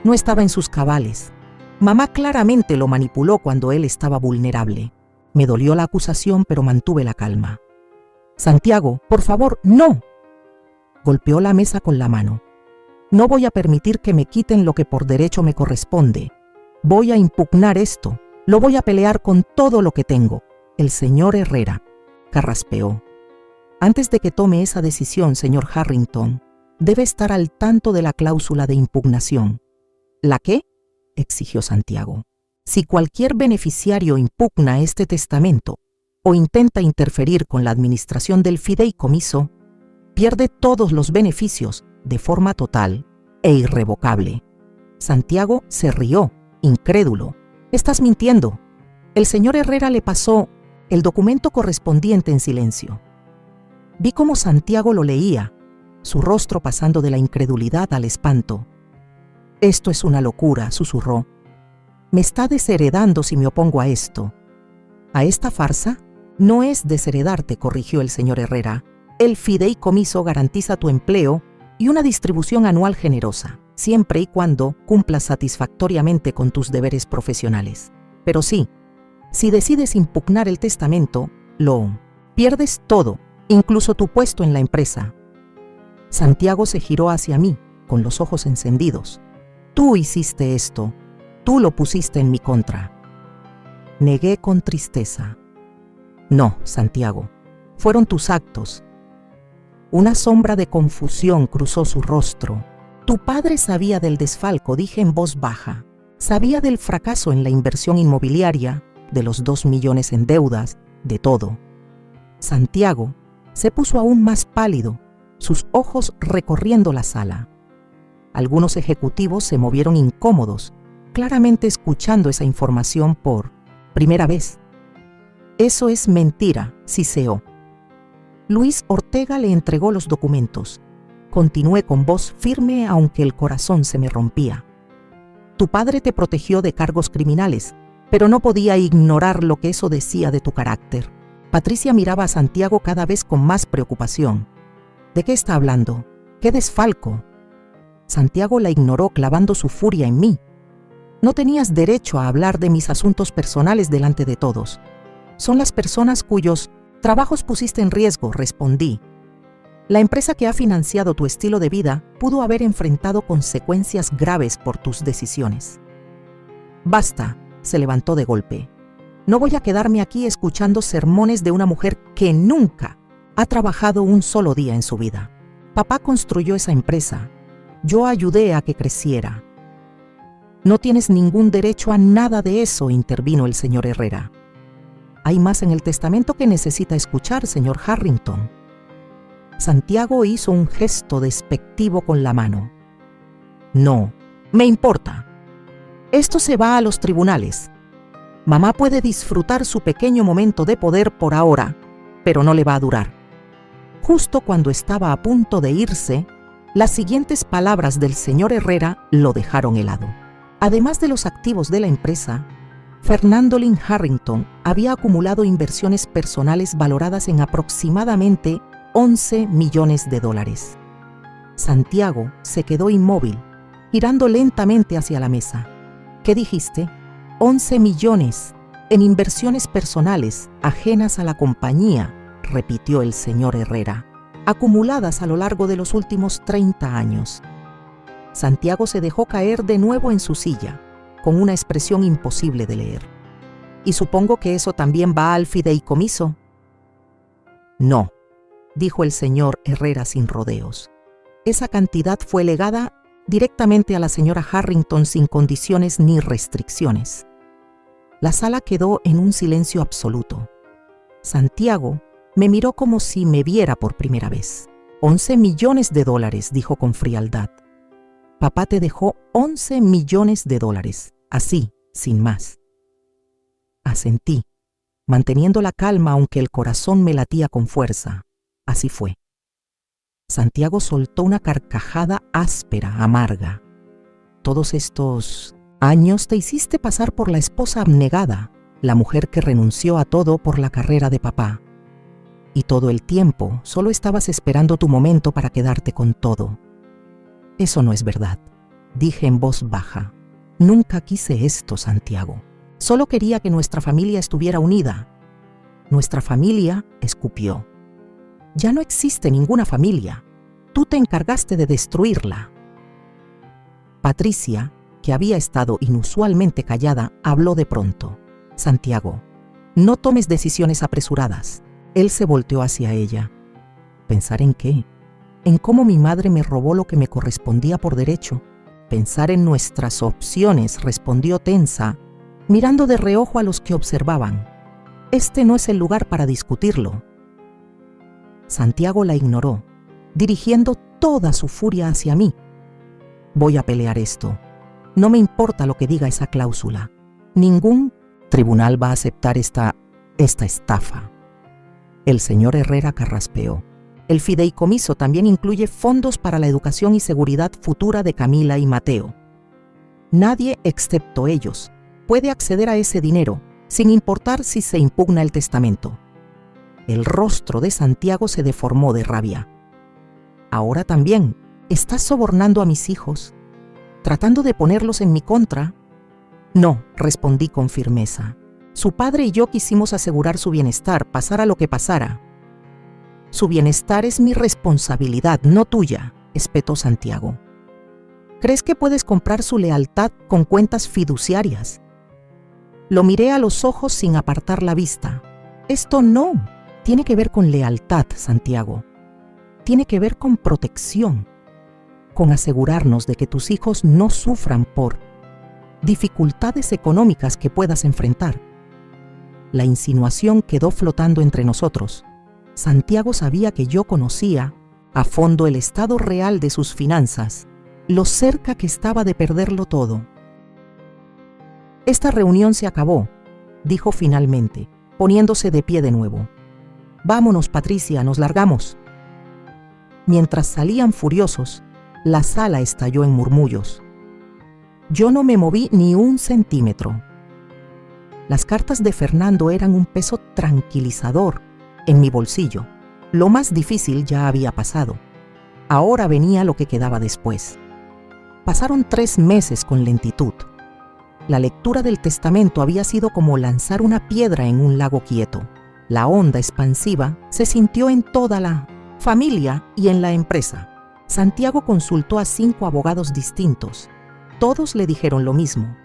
«No estaba en sus cabales. Mamá claramente lo manipuló cuando él estaba vulnerable». Me dolió la acusación, pero mantuve la calma. «Santiago, por favor, no». Golpeó la mesa con la mano. «No voy a permitir que me quiten lo que por derecho me corresponde. Voy a impugnar esto. Lo voy a pelear con todo lo que tengo. El señor Herrera carraspeó. Antes de que tome esa decisión, señor Harrington, debe estar al tanto de la cláusula de impugnación. ¿La qué?, exigió Santiago. Si cualquier beneficiario impugna este testamento o intenta interferir con la administración del fideicomiso, pierde todos los beneficios de forma total e irrevocable. Santiago se rió, incrédulo. «Estás mintiendo». El señor Herrera le pasó el documento correspondiente en silencio. Vi cómo Santiago lo leía, su rostro pasando de la incredulidad al espanto. «Esto es una locura», susurró. «Me está desheredando si me opongo a esto». «¿A esta farsa?» «No es desheredarte», corrigió el señor Herrera. «El fideicomiso garantiza tu empleo y una distribución anual generosa, siempre y cuando cumplas satisfactoriamente con tus deberes profesionales. Pero sí, si decides impugnar el testamento, lo pierdes todo, incluso tu puesto en la empresa». Santiago se giró hacia mí, con los ojos encendidos. «Tú hiciste esto. Tú lo pusiste en mi contra». Negué con tristeza. «No, Santiago, fueron tus actos». Una sombra de confusión cruzó su rostro. «Tu padre sabía del desfalco», dije en voz baja. «Sabía del fracaso en la inversión inmobiliaria, de los 2 millones en deudas, de todo». Santiago se puso aún más pálido, sus ojos recorriendo la sala. Algunos ejecutivos se movieron incómodos, claramente escuchando esa información por primera vez. «Eso es mentira», siseó. Luis Ortega le entregó los documentos. Continué con voz firme, aunque el corazón se me rompía. «Tu padre te protegió de cargos criminales, pero no podía ignorar lo que eso decía de tu carácter». Patricia miraba a Santiago cada vez con más preocupación. «¿De qué está hablando? ¿Qué desfalco?» Santiago la ignoró, clavando su furia en mí. «No tenías derecho a hablar de mis asuntos personales delante de todos. Son las personas cuyos trabajos pusiste en riesgo», respondí. «La empresa que ha financiado tu estilo de vida pudo haber enfrentado consecuencias graves por tus decisiones». «Basta», se levantó de golpe. «No voy a quedarme aquí escuchando sermones de una mujer que nunca ha trabajado un solo día en su vida. Papá construyó esa empresa. Yo ayudé a que creciera». «No tienes ningún derecho a nada de eso», intervino el señor Herrera. «Hay más en el testamento que necesita escuchar, señor Harrington». Santiago hizo un gesto despectivo con la mano. «No, me importa. Esto se va a los tribunales. Mamá puede disfrutar su pequeño momento de poder por ahora, pero no le va a durar». Justo cuando estaba a punto de irse, las siguientes palabras del señor Herrera lo dejaron helado. Además de los activos de la empresa, Fernando Lynn Harrington había acumulado inversiones personales valoradas en aproximadamente $11 millones. Santiago se quedó inmóvil, girando lentamente hacia la mesa. «¿Qué dijiste?» «11 millones en inversiones personales ajenas a la compañía», repitió el señor Herrera, «acumuladas a lo largo de los últimos 30 años». Santiago se dejó caer de nuevo en su silla, con una expresión imposible de leer. «¿Y supongo que eso también va al fideicomiso?» «No», dijo el señor Herrera sin rodeos. «Esa cantidad fue legada directamente a la señora Harrington sin condiciones ni restricciones». La sala quedó en un silencio absoluto. Santiago me miró como si me viera por primera vez. $11 millones, dijo con frialdad. «Papá te dejó $11 millones, así, sin más». Asentí, manteniendo la calma aunque el corazón me latía con fuerza. Así fue. Santiago soltó una carcajada áspera, amarga. «Todos estos años te hiciste pasar por la esposa abnegada, la mujer que renunció a todo por la carrera de papá. Y todo el tiempo solo estabas esperando tu momento para quedarte con todo». «Eso no es verdad», dije en voz baja. «Nunca quise esto, Santiago. Solo quería que nuestra familia estuviera unida». «Nuestra familia», escupió. «Ya no existe ninguna familia. Tú te encargaste de destruirla». Patricia, que había estado inusualmente callada, habló de pronto. Santiago, no tomes decisiones apresuradas. Él se volteó hacia ella. ¿Pensar en qué? En cómo mi madre me robó lo que me correspondía por derecho. Pensar en nuestras opciones, respondió tensa, mirando de reojo a los que observaban. Este no es el lugar para discutirlo. Santiago la ignoró, dirigiendo toda su furia hacia mí. Voy a pelear esto. No me importa lo que diga esa cláusula. Ningún tribunal va a aceptar esta estafa. El señor Herrera carraspeó. El fideicomiso también incluye fondos para la educación y seguridad futura de Camila y Mateo. Nadie, excepto ellos, puede acceder a ese dinero, sin importar si se impugna el testamento. El rostro de Santiago se deformó de rabia. Ahora también, ¿estás sobornando a mis hijos? ¿Tratando de ponerlos en mi contra? No, respondí con firmeza. Su padre y yo quisimos asegurar su bienestar, pasara lo que pasara. Su bienestar es mi responsabilidad, no tuya, espetó Santiago. ¿Crees que puedes comprar su lealtad con cuentas fiduciarias? Lo miré a los ojos sin apartar la vista. Esto no tiene que ver con lealtad, Santiago. Tiene que ver con protección, con asegurarnos de que tus hijos no sufran por dificultades económicas que puedas enfrentar. La insinuación quedó flotando entre nosotros. Santiago sabía que yo conocía a fondo el estado real de sus finanzas, lo cerca que estaba de perderlo todo. Esta reunión se acabó, dijo finalmente, poniéndose de pie de nuevo. Vámonos, Patricia, nos largamos. Mientras salían furiosos, la sala estalló en murmullos. Yo no me moví ni un centímetro. Las cartas de Fernando eran un peso tranquilizador en mi bolsillo. Lo más difícil ya había pasado. Ahora venía lo que quedaba después. Pasaron 3 meses con lentitud. La lectura del testamento había sido como lanzar una piedra en un lago quieto. La onda expansiva se sintió en toda la familia y en la empresa. Santiago consultó a 5 abogados distintos. Todos le dijeron lo mismo.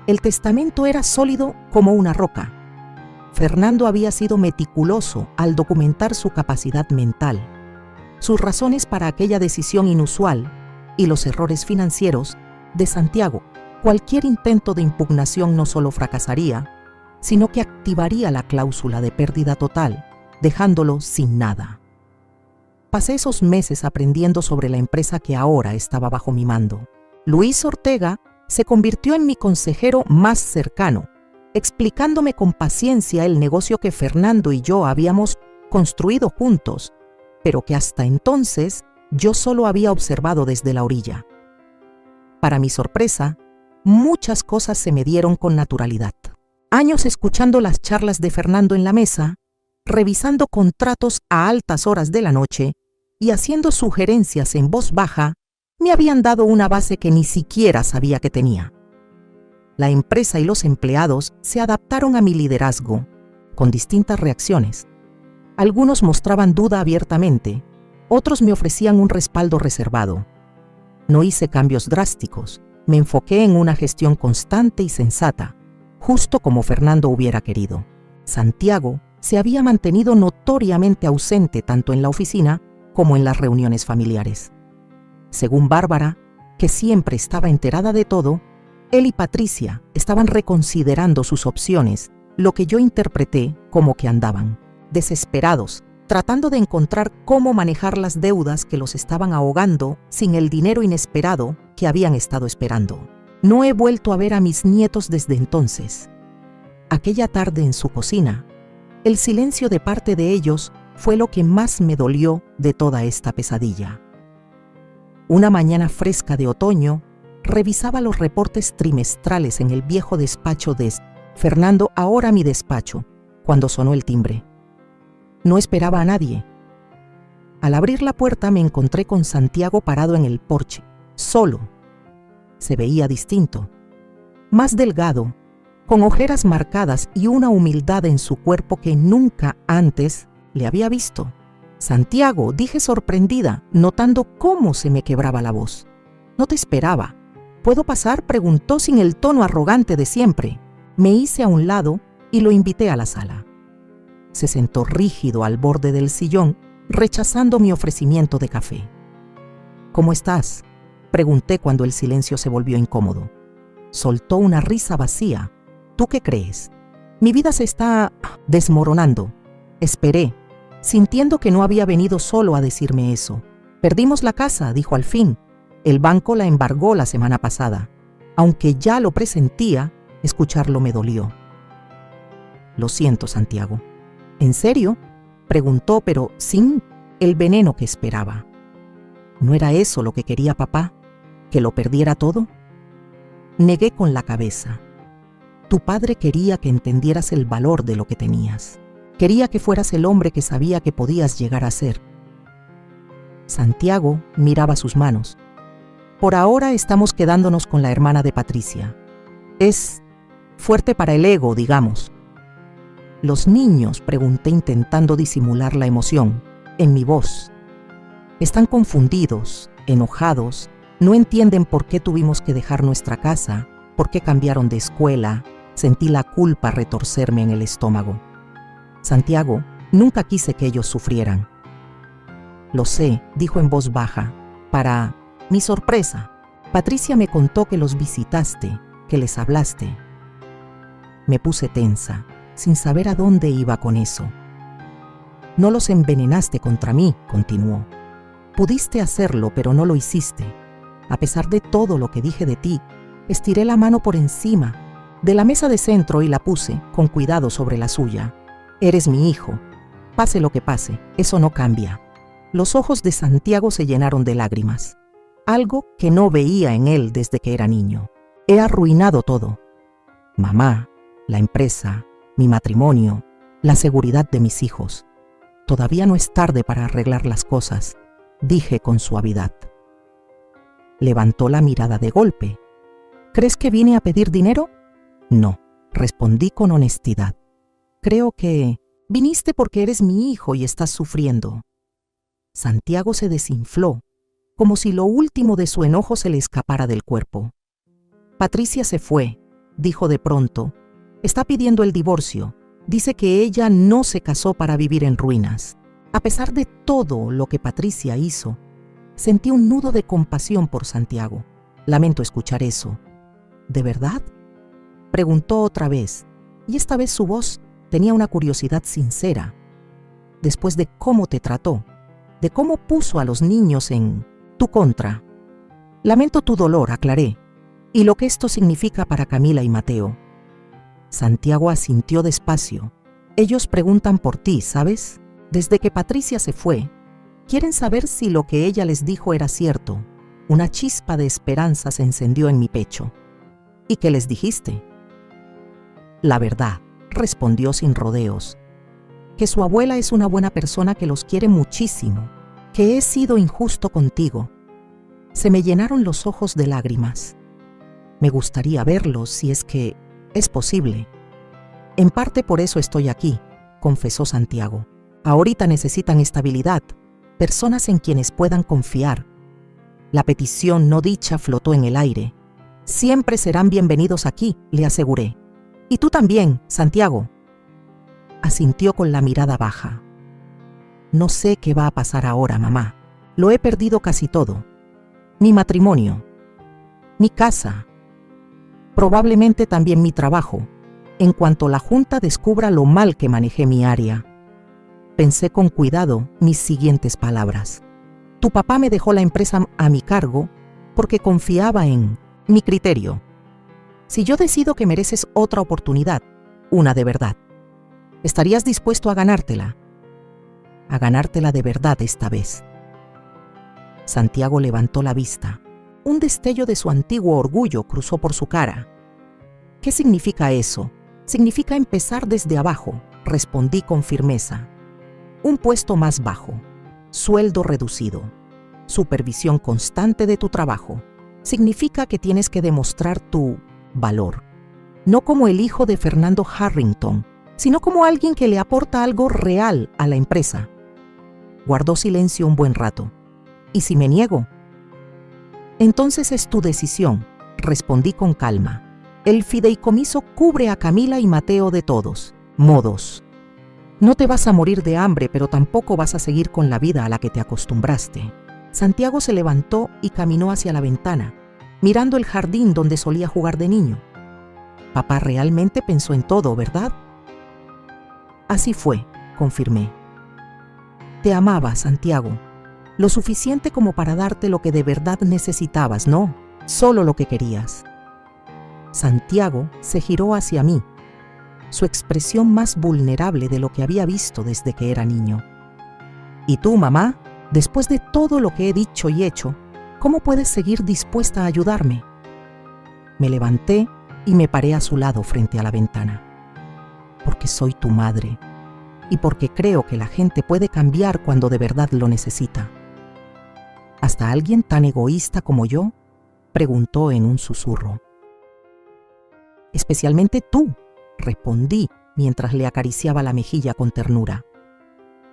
El testamento era sólido como una roca. Fernando había sido meticuloso al documentar su capacidad mental, sus razones para aquella decisión inusual y los errores financieros de Santiago. Cualquier intento de impugnación no solo fracasaría, sino que activaría la cláusula de pérdida total, dejándolo sin nada. Pasé esos meses aprendiendo sobre la empresa que ahora estaba bajo mi mando. Luis Ortega se convirtió en mi consejero más cercano, explicándome con paciencia el negocio que Fernando y yo habíamos construido juntos, pero que hasta entonces yo solo había observado desde la orilla. Para mi sorpresa, muchas cosas se me dieron con naturalidad. Años escuchando las charlas de Fernando en la mesa, revisando contratos a altas horas de la noche y haciendo sugerencias en voz baja, me habían dado una base que ni siquiera sabía que tenía. La empresa y los empleados se adaptaron a mi liderazgo, con distintas reacciones. Algunos mostraban duda abiertamente, otros me ofrecían un respaldo reservado. No hice cambios drásticos, me enfoqué en una gestión constante y sensata, justo como Fernando hubiera querido. Santiago se había mantenido notoriamente ausente tanto en la oficina como en las reuniones familiares. Según Bárbara, que siempre estaba enterada de todo, él y Patricia estaban reconsiderando sus opciones, lo que yo interpreté como que andaban desesperados, tratando de encontrar cómo manejar las deudas que los estaban ahogando sin el dinero inesperado que habían estado esperando. No he vuelto a ver a mis nietos desde entonces. Aquella tarde en su cocina, el silencio de parte de ellos fue lo que más me dolió de toda esta pesadilla. Una mañana fresca de otoño, revisaba los reportes trimestrales en el viejo despacho de Fernando, ahora mi despacho, cuando sonó el timbre. No esperaba a nadie. Al abrir la puerta me encontré con Santiago parado en el porche, solo. Se veía distinto, más delgado, con ojeras marcadas y una humildad en su cuerpo que nunca antes le había visto. «Santiago», dije sorprendida, notando cómo se me quebraba la voz. «No te esperaba. ¿Puedo pasar?, preguntó sin el tono arrogante de siempre. Me hice a un lado y lo invité a la sala. Se sentó rígido al borde del sillón, rechazando mi ofrecimiento de café. ¿Cómo estás?, pregunté cuando el silencio se volvió incómodo. Soltó una risa vacía. ¿Tú qué crees? Mi vida se está desmoronando. Esperé, sintiendo que no había venido solo a decirme eso. Perdimos la casa, dijo al fin. El banco la embargó la semana pasada. Aunque ya lo presentía, escucharlo me dolió. Lo siento, Santiago. ¿En serio?, preguntó, pero sin el veneno que esperaba. ¿No era eso lo que quería papá? ¿Que lo perdiera todo? Negué con la cabeza. Tu padre quería que entendieras el valor de lo que tenías. Quería que fueras el hombre que sabía que podías llegar a ser. Santiago miraba sus manos. Por ahora estamos quedándonos con la hermana de Patricia. Es fuerte para el ego, digamos. Los niños, pregunté intentando disimular la emoción en mi voz. Están confundidos, enojados, no entienden por qué tuvimos que dejar nuestra casa, por qué cambiaron de escuela. Sentí la culpa retorcerme en el estómago. Santiago, nunca quise que ellos sufrieran. Lo sé, dijo en voz baja. Para mi sorpresa, Patricia me contó que los visitaste, que les hablaste. Me puse tensa, sin saber a dónde iba con eso. No los envenenaste contra mí, continuó. Pudiste hacerlo, pero no lo hiciste. A pesar de todo lo que dije de ti, estiré la mano por encima de la mesa de centro y la puse con cuidado sobre la suya. Eres mi hijo. Pase lo que pase, eso no cambia. Los ojos de Santiago se llenaron de lágrimas. Algo que no veía en él desde que era niño. He arruinado todo. Mamá, la empresa, mi matrimonio, la seguridad de mis hijos. Todavía no es tarde para arreglar las cosas, dije con suavidad. Levantó la mirada de golpe. ¿Crees que vine a pedir dinero? No, respondí con honestidad. Creo que viniste porque eres mi hijo y estás sufriendo. Santiago se desinfló, como si lo último de su enojo se le escapara del cuerpo. Patricia se fue, dijo de pronto. Está pidiendo el divorcio. Dice que ella no se casó para vivir en ruinas. A pesar de todo lo que Patricia hizo, sentí un nudo de compasión por Santiago. Lamento escuchar eso. ¿De verdad?, preguntó otra vez, y esta vez su voz tenía una curiosidad sincera. Después de cómo te trató, de cómo puso a los niños en tu contra. Lamento tu dolor, aclaré, y lo que esto significa para Camila y Mateo. Santiago asintió despacio. Ellos preguntan por ti, ¿sabes? Desde que Patricia se fue, quieren saber si lo que ella les dijo era cierto. Una chispa de esperanza se encendió en mi pecho. ¿Y qué les dijiste? La verdad, respondió sin rodeos. Que su abuela es una buena persona que los quiere muchísimo, que he sido injusto contigo. Se me llenaron los ojos de lágrimas. Me gustaría verlos si es que es posible. En parte por eso estoy aquí, confesó Santiago. Ahorita necesitan estabilidad, personas en quienes puedan confiar. La petición no dicha flotó en el aire. Siempre serán bienvenidos aquí, le aseguré. Y tú también, Santiago. Asintió con la mirada baja. No sé qué va a pasar ahora, mamá. Lo he perdido casi todo. Mi matrimonio, mi casa, probablemente también mi trabajo, en cuanto la Junta descubra lo mal que manejé mi área. Pensé con cuidado mis siguientes palabras. Tu papá me dejó la empresa a mi cargo porque confiaba en mi criterio. Si yo decido que mereces otra oportunidad, una de verdad, ¿estarías dispuesto a ganártela? A ganártela de verdad esta vez. Santiago levantó la vista. Un destello de su antiguo orgullo cruzó por su cara. ¿Qué significa eso? Significa empezar desde abajo, respondí con firmeza. Un puesto más bajo, sueldo reducido, supervisión constante de tu trabajo. Significa que tienes que demostrar tu valor. No como el hijo de Fernando Harrington, sino como alguien que le aporta algo real a la empresa. Guardó silencio un buen rato. ¿Y si me niego? Entonces es tu decisión, respondí con calma. El fideicomiso cubre a Camila y Mateo de todos modos. No te vas a morir de hambre, pero tampoco vas a seguir con la vida a la que te acostumbraste. Santiago se levantó y caminó hacia la ventana, mirando el jardín donde solía jugar de niño. Papá realmente pensó en todo, ¿verdad? Así fue, confirmé. Te amaba, Santiago, lo suficiente como para darte lo que de verdad necesitabas, no solo lo que querías. Santiago se giró hacia mí, su expresión más vulnerable de lo que había visto desde que era niño. ¿Y tú, mamá? Después de todo lo que he dicho y hecho, ¿cómo puedes seguir dispuesta a ayudarme? Me levanté y me paré a su lado frente a la ventana. Porque soy tu madre y porque creo que la gente puede cambiar cuando de verdad lo necesita. ¿Hasta alguien tan egoísta como yo? Preguntó en un susurro. Especialmente tú, respondí mientras le acariciaba la mejilla con ternura.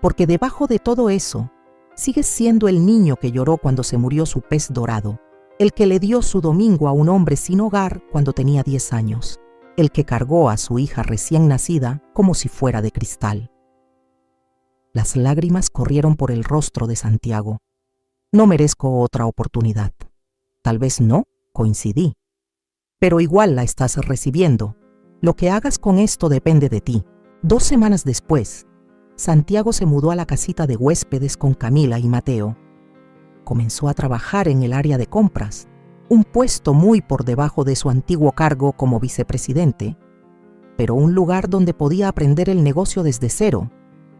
Porque debajo de todo eso, sigues siendo el niño que lloró cuando se murió su pez dorado, el que le dio su domingo a un hombre sin hogar cuando tenía 10 años, el que cargó a su hija recién nacida como si fuera de cristal. Las lágrimas corrieron por el rostro de Santiago. No merezco otra oportunidad. Tal vez no, coincidí. Pero igual la estás recibiendo. Lo que hagas con esto depende de ti. 2 semanas después, Santiago se mudó a la casita de huéspedes con Camila y Mateo. Comenzó a trabajar en el área de compras, un puesto muy por debajo de su antiguo cargo como vicepresidente, pero un lugar donde podía aprender el negocio desde cero,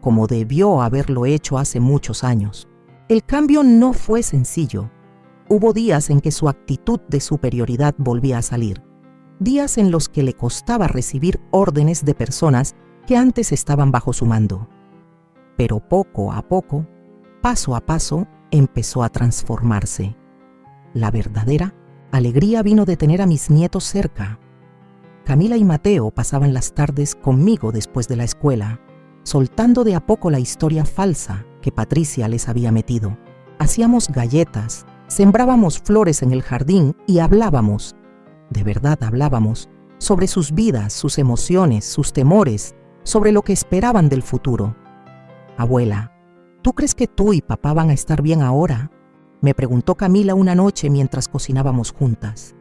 como debió haberlo hecho hace muchos años. El cambio no fue sencillo. Hubo días en que su actitud de superioridad volvía a salir, días en los que le costaba recibir órdenes de personas que antes estaban bajo su mando. Pero poco a poco, paso a paso, empezó a transformarse. La verdadera alegría vino de tener a mis nietos cerca. Camila y Mateo pasaban las tardes conmigo después de la escuela, soltando de a poco la historia falsa que Patricia les había metido. Hacíamos galletas, sembrábamos flores en el jardín y hablábamos, de verdad hablábamos, sobre sus vidas, sus emociones, sus temores, sobre lo que esperaban del futuro. Abuela, ¿tú crees que tú y papá van a estar bien ahora?, me preguntó Camila una noche mientras cocinábamos juntas.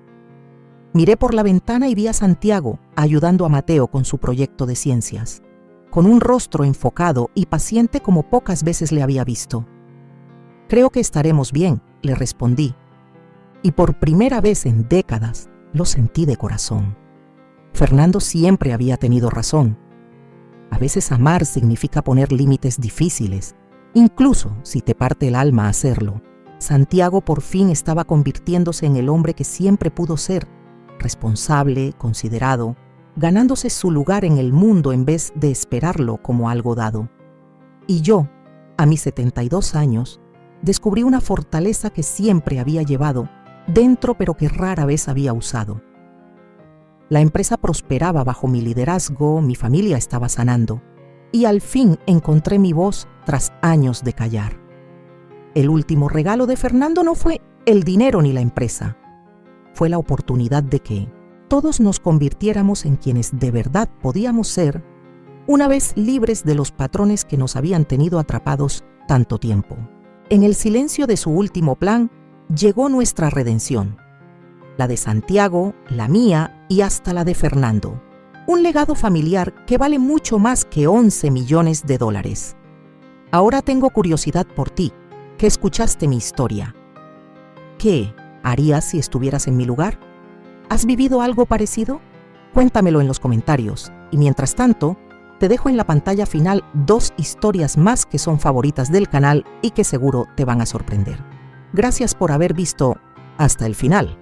Miré por la ventana y vi a Santiago ayudando a Mateo con su proyecto de ciencias, con un rostro enfocado y paciente como pocas veces le había visto. Creo que estaremos bien, le respondí, y por primera vez en décadas lo sentí de corazón. Fernando siempre había tenido razón. A veces amar significa poner límites difíciles, incluso si te parte el alma hacerlo. Santiago por fin estaba convirtiéndose en el hombre que siempre pudo ser, responsable, considerado, ganándose su lugar en el mundo en vez de esperarlo como algo dado. Y yo, a mis 72 años, descubrí una fortaleza que siempre había llevado dentro pero que rara vez había usado. La empresa prosperaba bajo mi liderazgo, mi familia estaba sanando, y al fin encontré mi voz tras años de callar. El último regalo de Fernando no fue el dinero ni la empresa, fue la oportunidad de que todos nos convirtiéramos en quienes de verdad podíamos ser, una vez libres de los patrones que nos habían tenido atrapados tanto tiempo. En el silencio de su último plan, llegó nuestra redención. La de Santiago, la mía y hasta la de Fernando. Un legado familiar que vale mucho más que 11 millones de dólares. Ahora tengo curiosidad por ti, que escuchaste mi historia. ¿Qué harías si estuvieras en mi lugar? ¿Has vivido algo parecido? Cuéntamelo en los comentarios. Y mientras tanto, te dejo en la pantalla final 2 historias más que son favoritas del canal y que seguro te van a sorprender. Gracias por haber visto hasta el final.